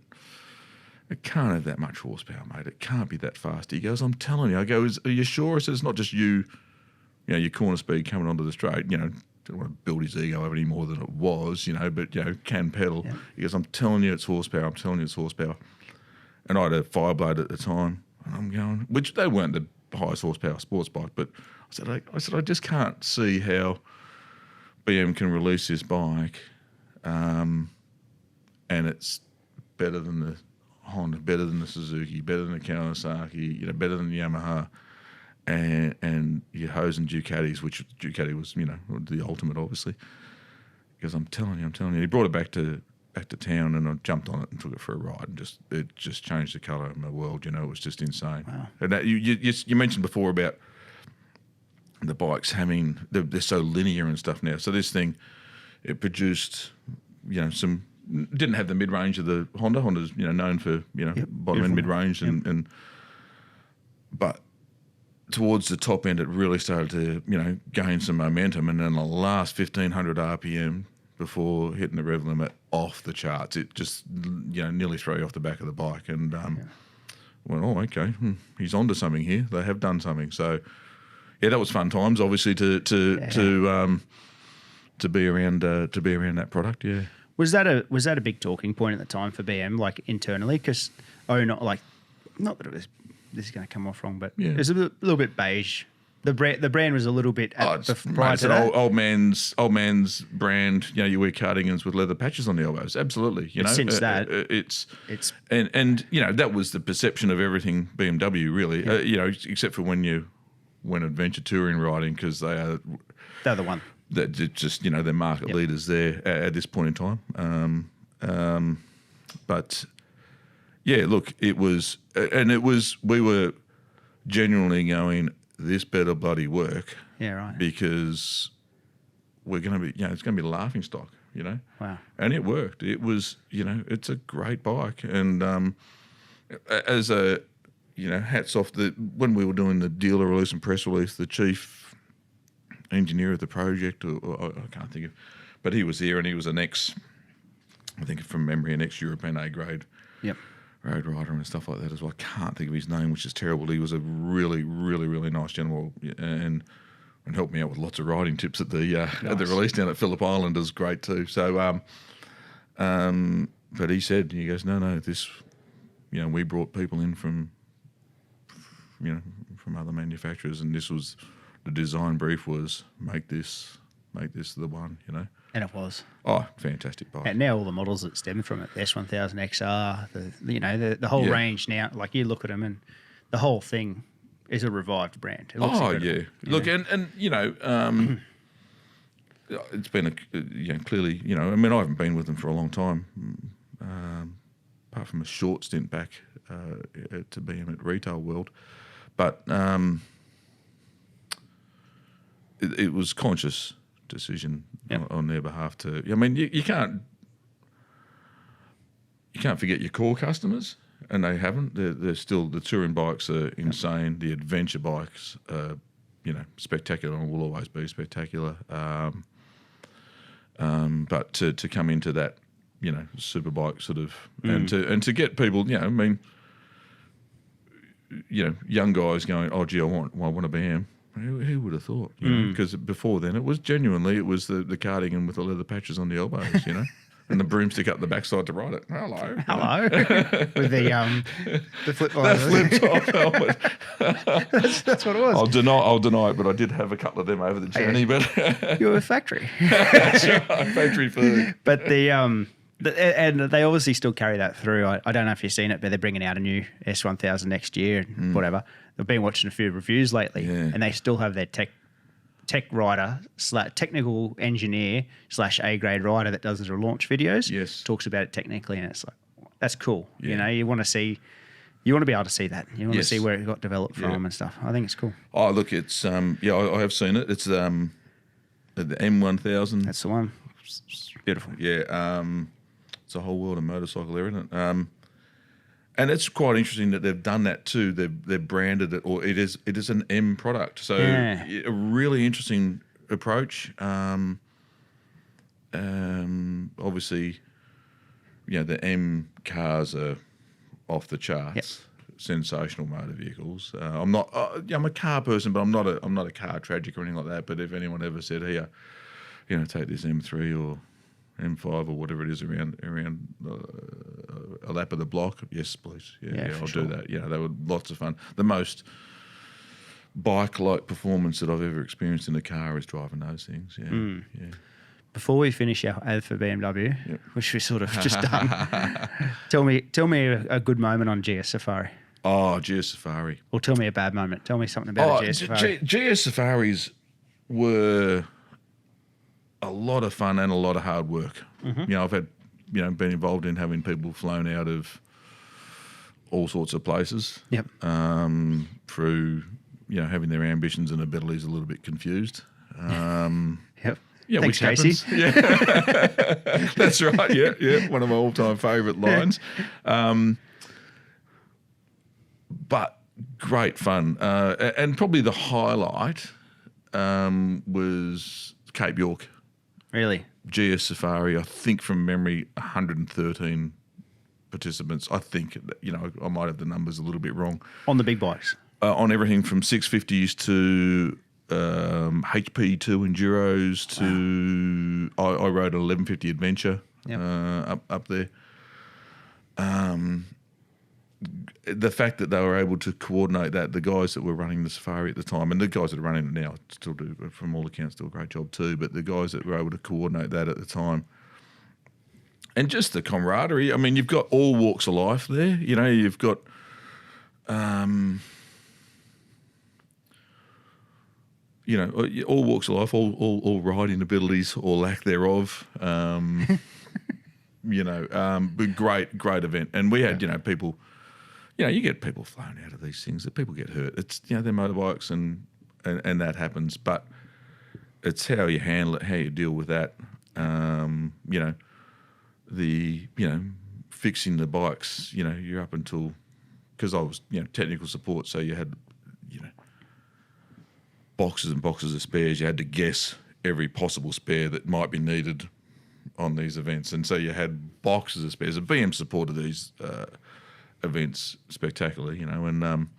B: it can't have that much horsepower, mate. It can't be that fast. He goes, I'm telling you. I go, are you sure? I said, it's not just your corner speed coming onto the straight. Don't want to build his ego up any more than it was, but, can pedal. Yeah. He goes, I'm telling you it's horsepower. I'm telling you it's horsepower. And I had a Fireblade at the time. And I'm going, which they weren't the highest horsepower sports bike, but I said, I just can't see how BM can release this bike and it's better than the Honda, better than the Suzuki, better than the Kawasaki, better than the Yamaha, and your Hose and Ducatis, which Ducati was, the ultimate, obviously. Because I'm telling you, he brought it back to town, and I jumped on it and took it for a ride, and it just changed the colour of my world. It was just insane. Wow. And that, you mentioned before about the bikes having they're so linear and stuff now. So this thing, it produced, some. Didn't have the mid-range of the Honda. Honda's, known for, bottom-end mid-range. But towards the top end, it really started to, gain some momentum. And then the last 1,500 RPM, before hitting the rev limit off the charts. It just, nearly throw you off the back of the bike. And went, oh, okay, he's onto something here. They have done something. So, yeah, that was fun times. Obviously, to be around that product. Yeah.
A: Was that a big talking point at the time for BM, like internally? Because not that it was. This is going to come off wrong, but it was a little bit beige. The brand was a little bit prior to that.
B: Old man's brand. You wear cardigans with leather patches on the elbows. Absolutely.
A: Since that,
B: it's and that was the perception of everything BMW really. Except for when you went adventure touring riding, because they're
A: the one.
B: That just they're market leaders there at this point in time. But yeah, look, it was we were genuinely going, this better bloody work.
A: Yeah, right.
B: Because we're going to be, it's going to be a laughing stock,
A: Wow.
B: And it worked. It was, it's a great bike. And as a, hats off, when we were doing the dealer release and press release, the chief engineer of the project, or I can't think of, but he was there, and he was I think from memory, an ex-European A-grade.
A: Yep.
B: Road rider and stuff like that as well. I can't think of his name, which is terrible. He was a really, really, really nice gentleman, and helped me out with lots of riding tips at the at the release down at Phillip Island is great too. So, but he goes, no, this, we brought people in from other manufacturers, and this was the design brief was make this the one,
A: And it was.
B: Oh, fantastic bike.
A: And now all the models that stem from it, the S1000 XR, the whole range now, like you look at them and the whole thing is a revived brand. It looks incredible,
B: Look, and it's been clearly, I haven't been with them for a long time, apart from a short stint back to BM at Retail World. But it was conscious decision on their behalf to. You can't forget your core customers, and they haven't. They're still, the touring bikes are insane. The adventure bikes are, spectacular, and will always be spectacular. But to come into that, super bike sort of, and to get people, young guys going, oh gee, I want a BM. Who would have thought? Because before then, it was the cardigan with the leather patches on the elbows, and the broomstick up the backside to ride it. Hello.
A: With the flip
B: that flip top helmet.
A: that's what it was.
B: I'll deny it, but I did have a couple of them over the journey. But
A: you were a factory.
B: That's right, factory Ferg.
A: But and they obviously still carry that through. I don't know if you've seen it, but they're bringing out a new S1000 next year, whatever. I've been watching a few reviews lately, and they still have their tech rider / technical engineer / A-grade rider that does their launch videos.
B: Yes,
A: talks about it technically, and it's like, that's cool. Yeah. You want to be able to see that. You want to see where it got developed from and stuff. I think it's cool.
B: Oh, look, it's I have seen it. It's the M1000.
A: That's the one. Beautiful.
B: Yeah. It's a whole world of motorcycle there, isn't it? And it's quite interesting that they've done that too. They've branded it, or it is an M product. So a really interesting approach. Obviously, the M cars are off the charts.
A: Yep.
B: Sensational motor vehicles. I'm a car person, but I'm not a car tragic or anything like that. But if anyone ever said, here, take this M3 or M5 or whatever it is around a lap of the block, yes, please. I'll do that. They were lots of fun. The most bike-like performance that I've ever experienced in a car is driving those things. Yeah.
A: Before we finish our ad for BMW, which we sort of just done, tell me a good moment on GS Safari.
B: Oh, GS Safari.
A: Or tell me a bad moment. Tell me something about GS Safari.
B: GS Safaris were a lot of fun and a lot of hard work. I've had, been involved in having people flown out of all sorts of places.
A: Yep.
B: Through, having their ambitions and abilities a little bit confused.
A: Yep.
B: Yeah,
A: thanks,
B: which
A: Casey.
B: happens. Yeah, that's right. Yeah, one of my all-time favourite lines. But great fun, and probably the highlight was Cape York.
A: Really?
B: GS Safari, I think from memory, 113 participants. I think, I might have the numbers a little bit wrong.
A: On the big bikes?
B: On everything from 650s to HP2 Enduros to I rode an 1150 Adventure up there. The fact that they were able to coordinate that, the guys that were running the Safari at the time, and the guys that are running it now still do, from all accounts, do a great job too, but the guys that were able to coordinate that at the time, and just the camaraderie. I mean, you've got all walks of life there. You've got all walks of life, all riding abilities or lack thereof. But great event. And we had, people, you get people flown out of these things, that people get hurt. It's, they're motorbikes and that happens, but it's how you handle it, how you deal with that. Fixing the bikes, you're up until, because I was, technical support. So you had, boxes and boxes of spares. You had to guess every possible spare that might be needed on these events. And so you had boxes of spares. And BM supported these events spectacularly, and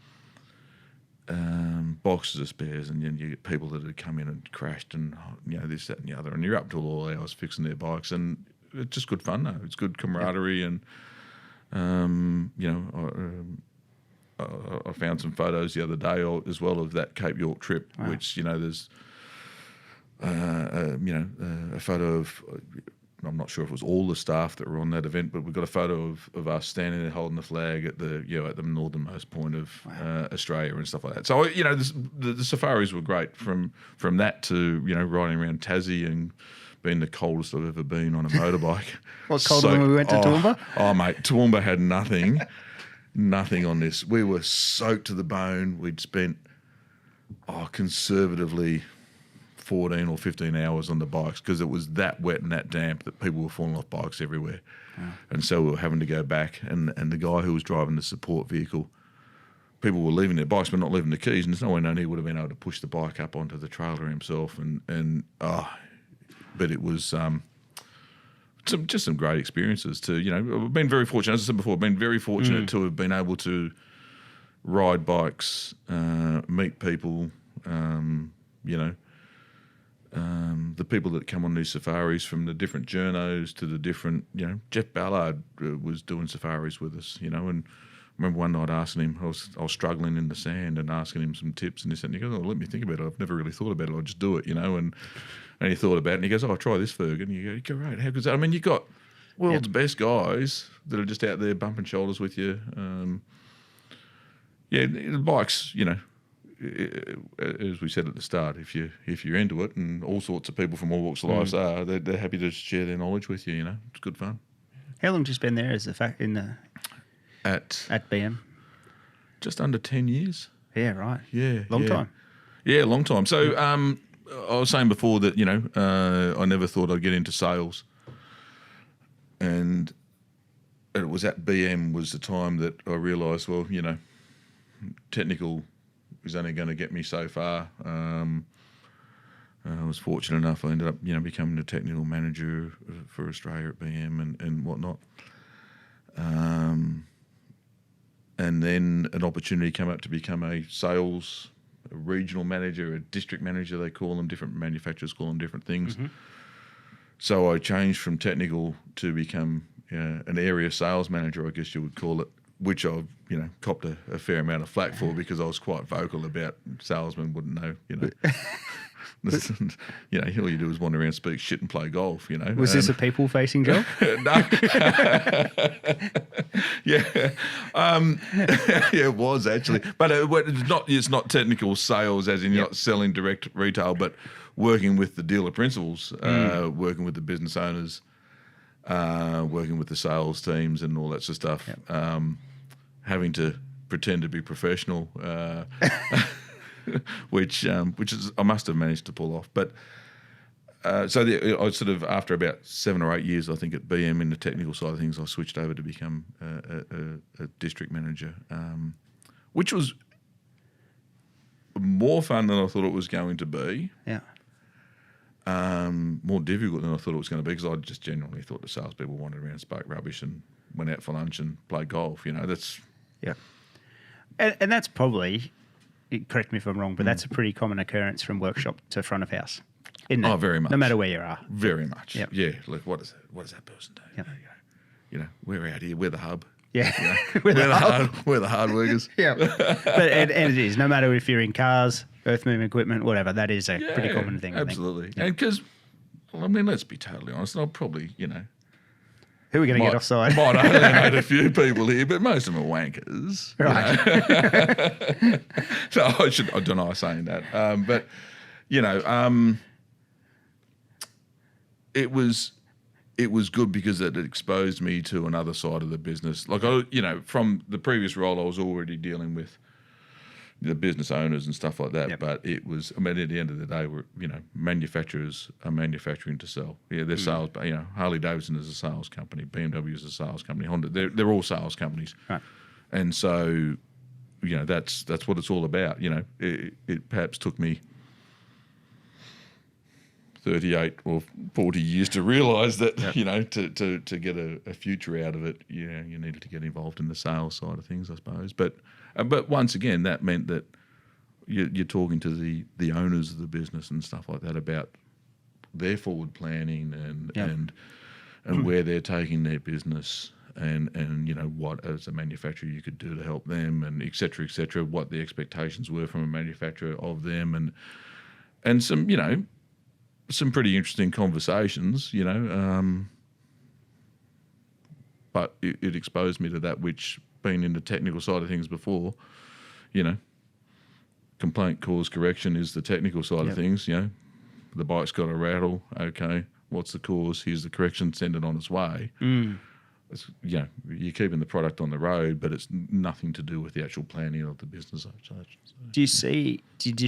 B: boxes of spares. And then you get people that had come in and crashed and, this, that and the other. And you're up till all hours fixing their bikes. And it's just good fun, though. It's good camaraderie. And, I found some photos the other day as well of that Cape York trip, which, there's, a photo of, I'm not sure if it was all the staff that were on that event, but we've got a photo of us standing there holding the flag at the, at the northernmost point of Australia and stuff like that. So, the safaris were great from that to, riding around Tassie and being the coldest I've ever been on a motorbike.
A: What, colder when we went to Toowoomba?
B: Oh, mate, Toowoomba had nothing. Nothing on this. We were soaked to the bone. We'd spent, conservatively 14 or 15 hours on the bikes because it was that wet and that damp that people were falling off bikes everywhere. Wow. And so we were having to go back. And the guy who was driving the support vehicle, people were leaving their bikes but not leaving the keys. And there's no way known he would have been able to push the bike up onto the trailer himself. But it was... some great experiences to, I've been very fortunate, as I said before, I've been very fortunate to have been able to ride bikes, meet people, the people that come on these safaris, from the different journos to the different, Jeff Ballard was doing safaris with us, and I remember one night asking him, I was struggling in the sand and asking him some tips and this and he goes, let me think about it. I've never really thought about it. I'll just do it, and he thought about it and he goes, try this, Ferg. And you go, great, how good's that? I mean, you've got world's best guys that are just out there bumping shoulders with you. The bikes, as we said at the start, if you're into it, and all sorts of people from all walks of life are, they're happy to share their knowledge with you, It's good fun.
A: How long have you been there as at BM?
B: Just under 10 years.
A: Yeah, right.
B: Yeah.
A: Long time.
B: Yeah, long time. So I was saying before that, I never thought I'd get into sales. And it was at BM was the time that I realised, well, technical is only going to get me so far. I was fortunate enough. I ended up, becoming the technical manager for Australia at BM and whatnot. And then an opportunity came up to become a regional manager, a district manager, they call them. Different manufacturers call them different things. Mm-hmm. So I changed from technical to become an area sales manager, I guess you would call it, which I've, copped a fair amount of flack for because I was quite vocal about salesmen wouldn't know, all you do is wander around, speak shit and play golf,
A: Was this a people-facing job?
B: No. Yeah. It was actually. But it's not technical sales as in you're not selling direct retail, but working with the dealer principals, working with the business owners, working with the sales teams and all that sort of stuff, having to pretend to be professional, which is I must have managed to pull off. But I sort of, after about 7 or 8 years, I think, at BM in the technical side of things, I switched over to become a district manager, which was more fun than I thought it was going to be.
A: Yeah.
B: more difficult than I thought it was going to be, because I just genuinely thought the salespeople wandered around, spoke rubbish, and went out for lunch and played golf. That's
A: and that's probably, correct me if I'm wrong, but that's a pretty common occurrence from workshop to front of house, isn't it?
B: Oh, very much.
A: No matter where you are.
B: Very much.
A: Yep.
B: Yeah. Like, what does that person do?
A: Yep.
B: We're out here. We're the hub.
A: Yeah.
B: We're the hard workers.
A: Yeah. But and it is, no matter if you're in cars, earth moving equipment, whatever, that is a pretty common thing.
B: Absolutely.
A: I think.
B: And because, let's be totally honest, I'll probably,
A: who are we going to get offside?
B: Might alienate a few people here, but most of them are wankers.
A: Right.
B: So I deny saying that. But, it was good because it exposed me to another side of the business. Like, from the previous role, I was already dealing with the business owners and stuff like that. Yep. But it was, at the end of the day, manufacturers are manufacturing to sell. Yeah, they're sales. Harley Davidson is a sales company. BMW is a sales company. Honda, they're all sales companies.
A: Right.
B: And so, that's what it's all about. It perhaps took me 38 or 40 years to realise that, to get a future out of it, you needed to get involved in the sales side of things, I suppose. But once again, that meant that you're talking to the owners of the business and stuff like that about their forward planning and where they're taking their business and what as a manufacturer you could do to help them, and et cetera, what the expectations were from a manufacturer of them, and some pretty interesting conversations, but it exposed me to that, which, being in the technical side of things before, complaint cause correction is the technical side of things. The bike's got a rattle. Okay, what's the cause? Here's the correction. Send it on its way. It's, you're keeping the product on the road, but it's nothing to do with the actual planning of the business.
A: Did you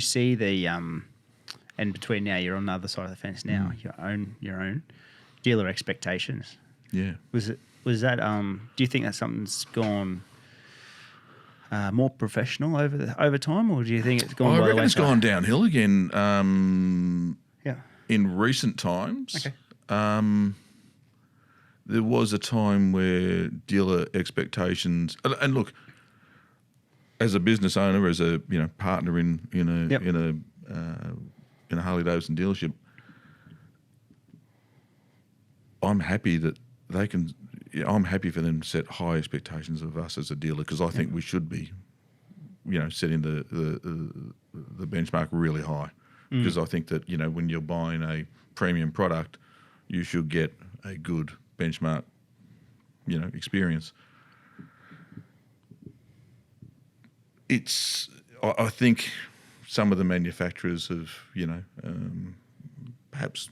A: see the and between now, you're on the other side of the fence now, your own dealer expectations?
B: Yeah.
A: Was that do you think that something's gone more professional over time, or do you think it's gone?
B: I reckon it's gone downhill again. In recent times.
A: Okay.
B: There was a time where dealer expectations, and look, as a business owner, as a partner in a Harley Davidson dealership, I'm happy that they can. I'm happy for them to set high expectations of us as a dealer, because I think we should be, setting the benchmark really high. Because I think that when you're buying a premium product, you should get a good benchmark, experience. I think some of the manufacturers have, perhaps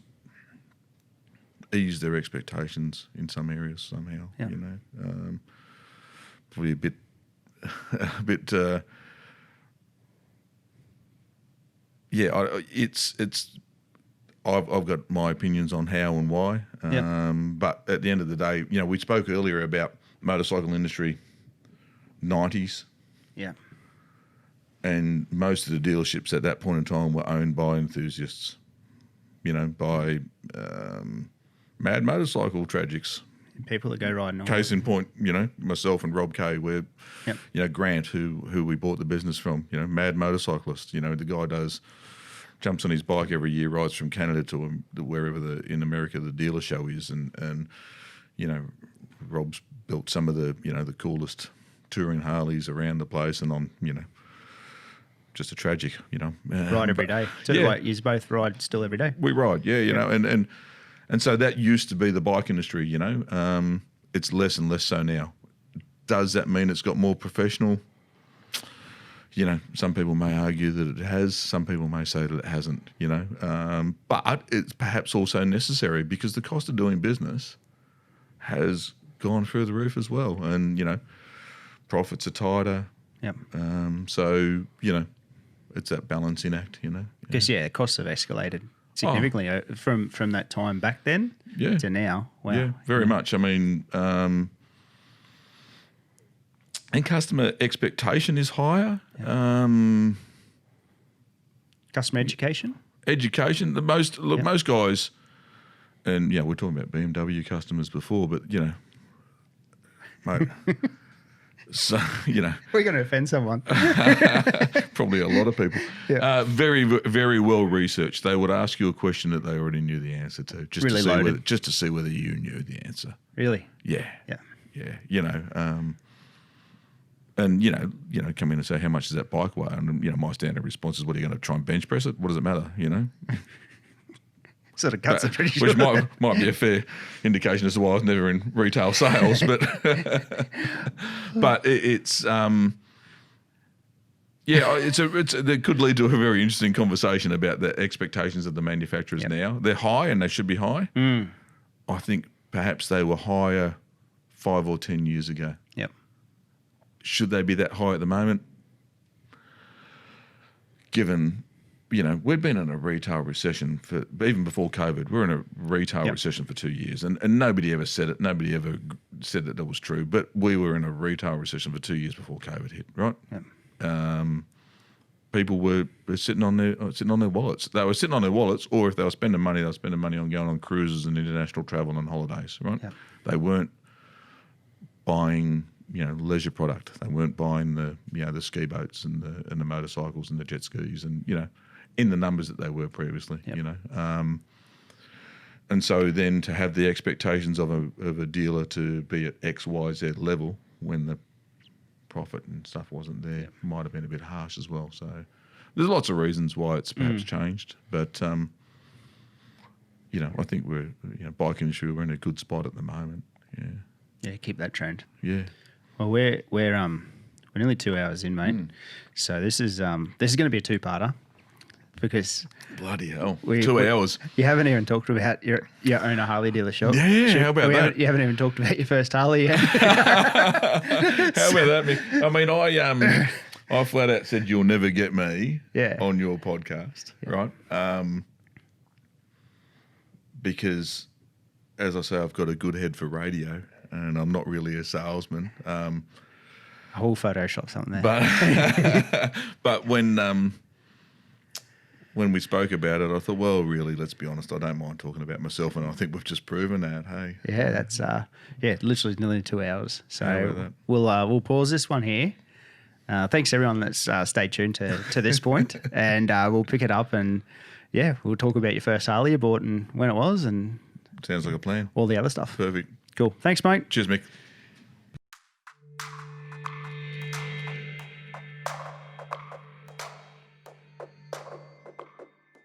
B: eased their expectations in some areas somehow.
A: Yeah.
B: Probably a bit. I've got my opinions on how and why. But at the end of the day, we spoke earlier about motorcycle industry, 90s.
A: Yeah.
B: And most of the dealerships at that point in time were owned by enthusiasts, by mad motorcycle tragics.
A: People that go riding on.
B: Case in point, myself and Rob Kay, where, Grant, who we bought the business from, mad motorcyclist. The guy jumps on his bike every year, rides from Canada to wherever in America the dealer show is, and Rob's built some of the the coolest touring Harleys around the place, and I'm just a tragic,
A: ride every day. So you both ride still every day.
B: We ride, and so that used to be the bike industry. It's less and less so now. Does that mean it's got more professional? Some people may argue that it has. Some people may say that it hasn't. But it's perhaps also necessary, because the cost of doing business has gone through the roof as well, and profits are tighter.
A: Yep.
B: So it's that balancing act.
A: Because costs have escalated significantly from that time back then to now. Wow.
B: Yeah, very much. I mean, and customer expectation is higher.
A: Customer education?
B: education. Most guys, and yeah, we're talking about BMW customers before, but you know, mate. So, you know.
A: We're going to offend someone.
B: Probably a lot of people.
A: Yeah.
B: Very, very well researched. They would ask you a question that they already knew the answer to, just to see whether you knew the answer.
A: Really?
B: Yeah.
A: Yeah.
B: Yeah. You know, and you know, come in and say, how much does that bike weigh? And you know, my standard response is, what are you going to try and bench press it? What does it matter? You know.
A: Sort of cuts it pretty short.
B: Which might be a fair indication as to why I was never in retail sales, but it's it could lead to a very interesting conversation about the expectations of the manufacturers now. They're high and they should be high. I think perhaps they were higher 5 or 10 years ago.
A: Yep.
B: Should they be that high at the moment? Given, you know, we've been in a retail recession for, even before COVID, we're in a retail recession for 2 years, and nobody ever said it. Nobody ever said that was true, but we were in a retail recession for 2 years before COVID hit, right? Yep. People were sitting on their wallets. They were sitting on their wallets, or if they were spending money, they were spending money on going on cruises and international travel and holidays, right? Yep. They weren't buying, you know, leisure product. They weren't buying the ski boats and the motorcycles and the jet skis, and you know, in the numbers that they were previously, you know. And so then to have the expectations of a dealer to be at X, Y, Z level when the profit and stuff wasn't there might have been a bit harsh as well. So there's lots of reasons why it's perhaps changed, but you know, I think bike industry, we're in a good spot at the moment. Yeah.
A: Yeah, keep that trend.
B: Yeah.
A: Well, we're nearly 2 hours in, mate. So this is going to be a two-parter. Because
B: bloody hell, 2 hours.
A: You haven't even talked about your own a Harley dealership.
B: Yeah, how about that?
A: You haven't even talked about your first Harley yet.
B: How about that? I mean, I flat out said you'll never get me on your podcast, right? Because, as I say, I've got a good head for radio, and I'm not really a salesman.
A: I will Photoshop something there.
B: But when we spoke about it, I thought, well, really, let's be honest, I don't mind talking about myself, and I think we've just proven that, hey.
A: Yeah, that's literally nearly 2 hours. So we'll pause this one here. Thanks everyone that's stayed tuned to this point, and we'll pick it up, and we'll talk about your first Harley you bought and when it was, and
B: sounds like a plan.
A: All the other stuff.
B: Perfect.
A: Cool. Thanks, mate.
B: Cheers, Mick.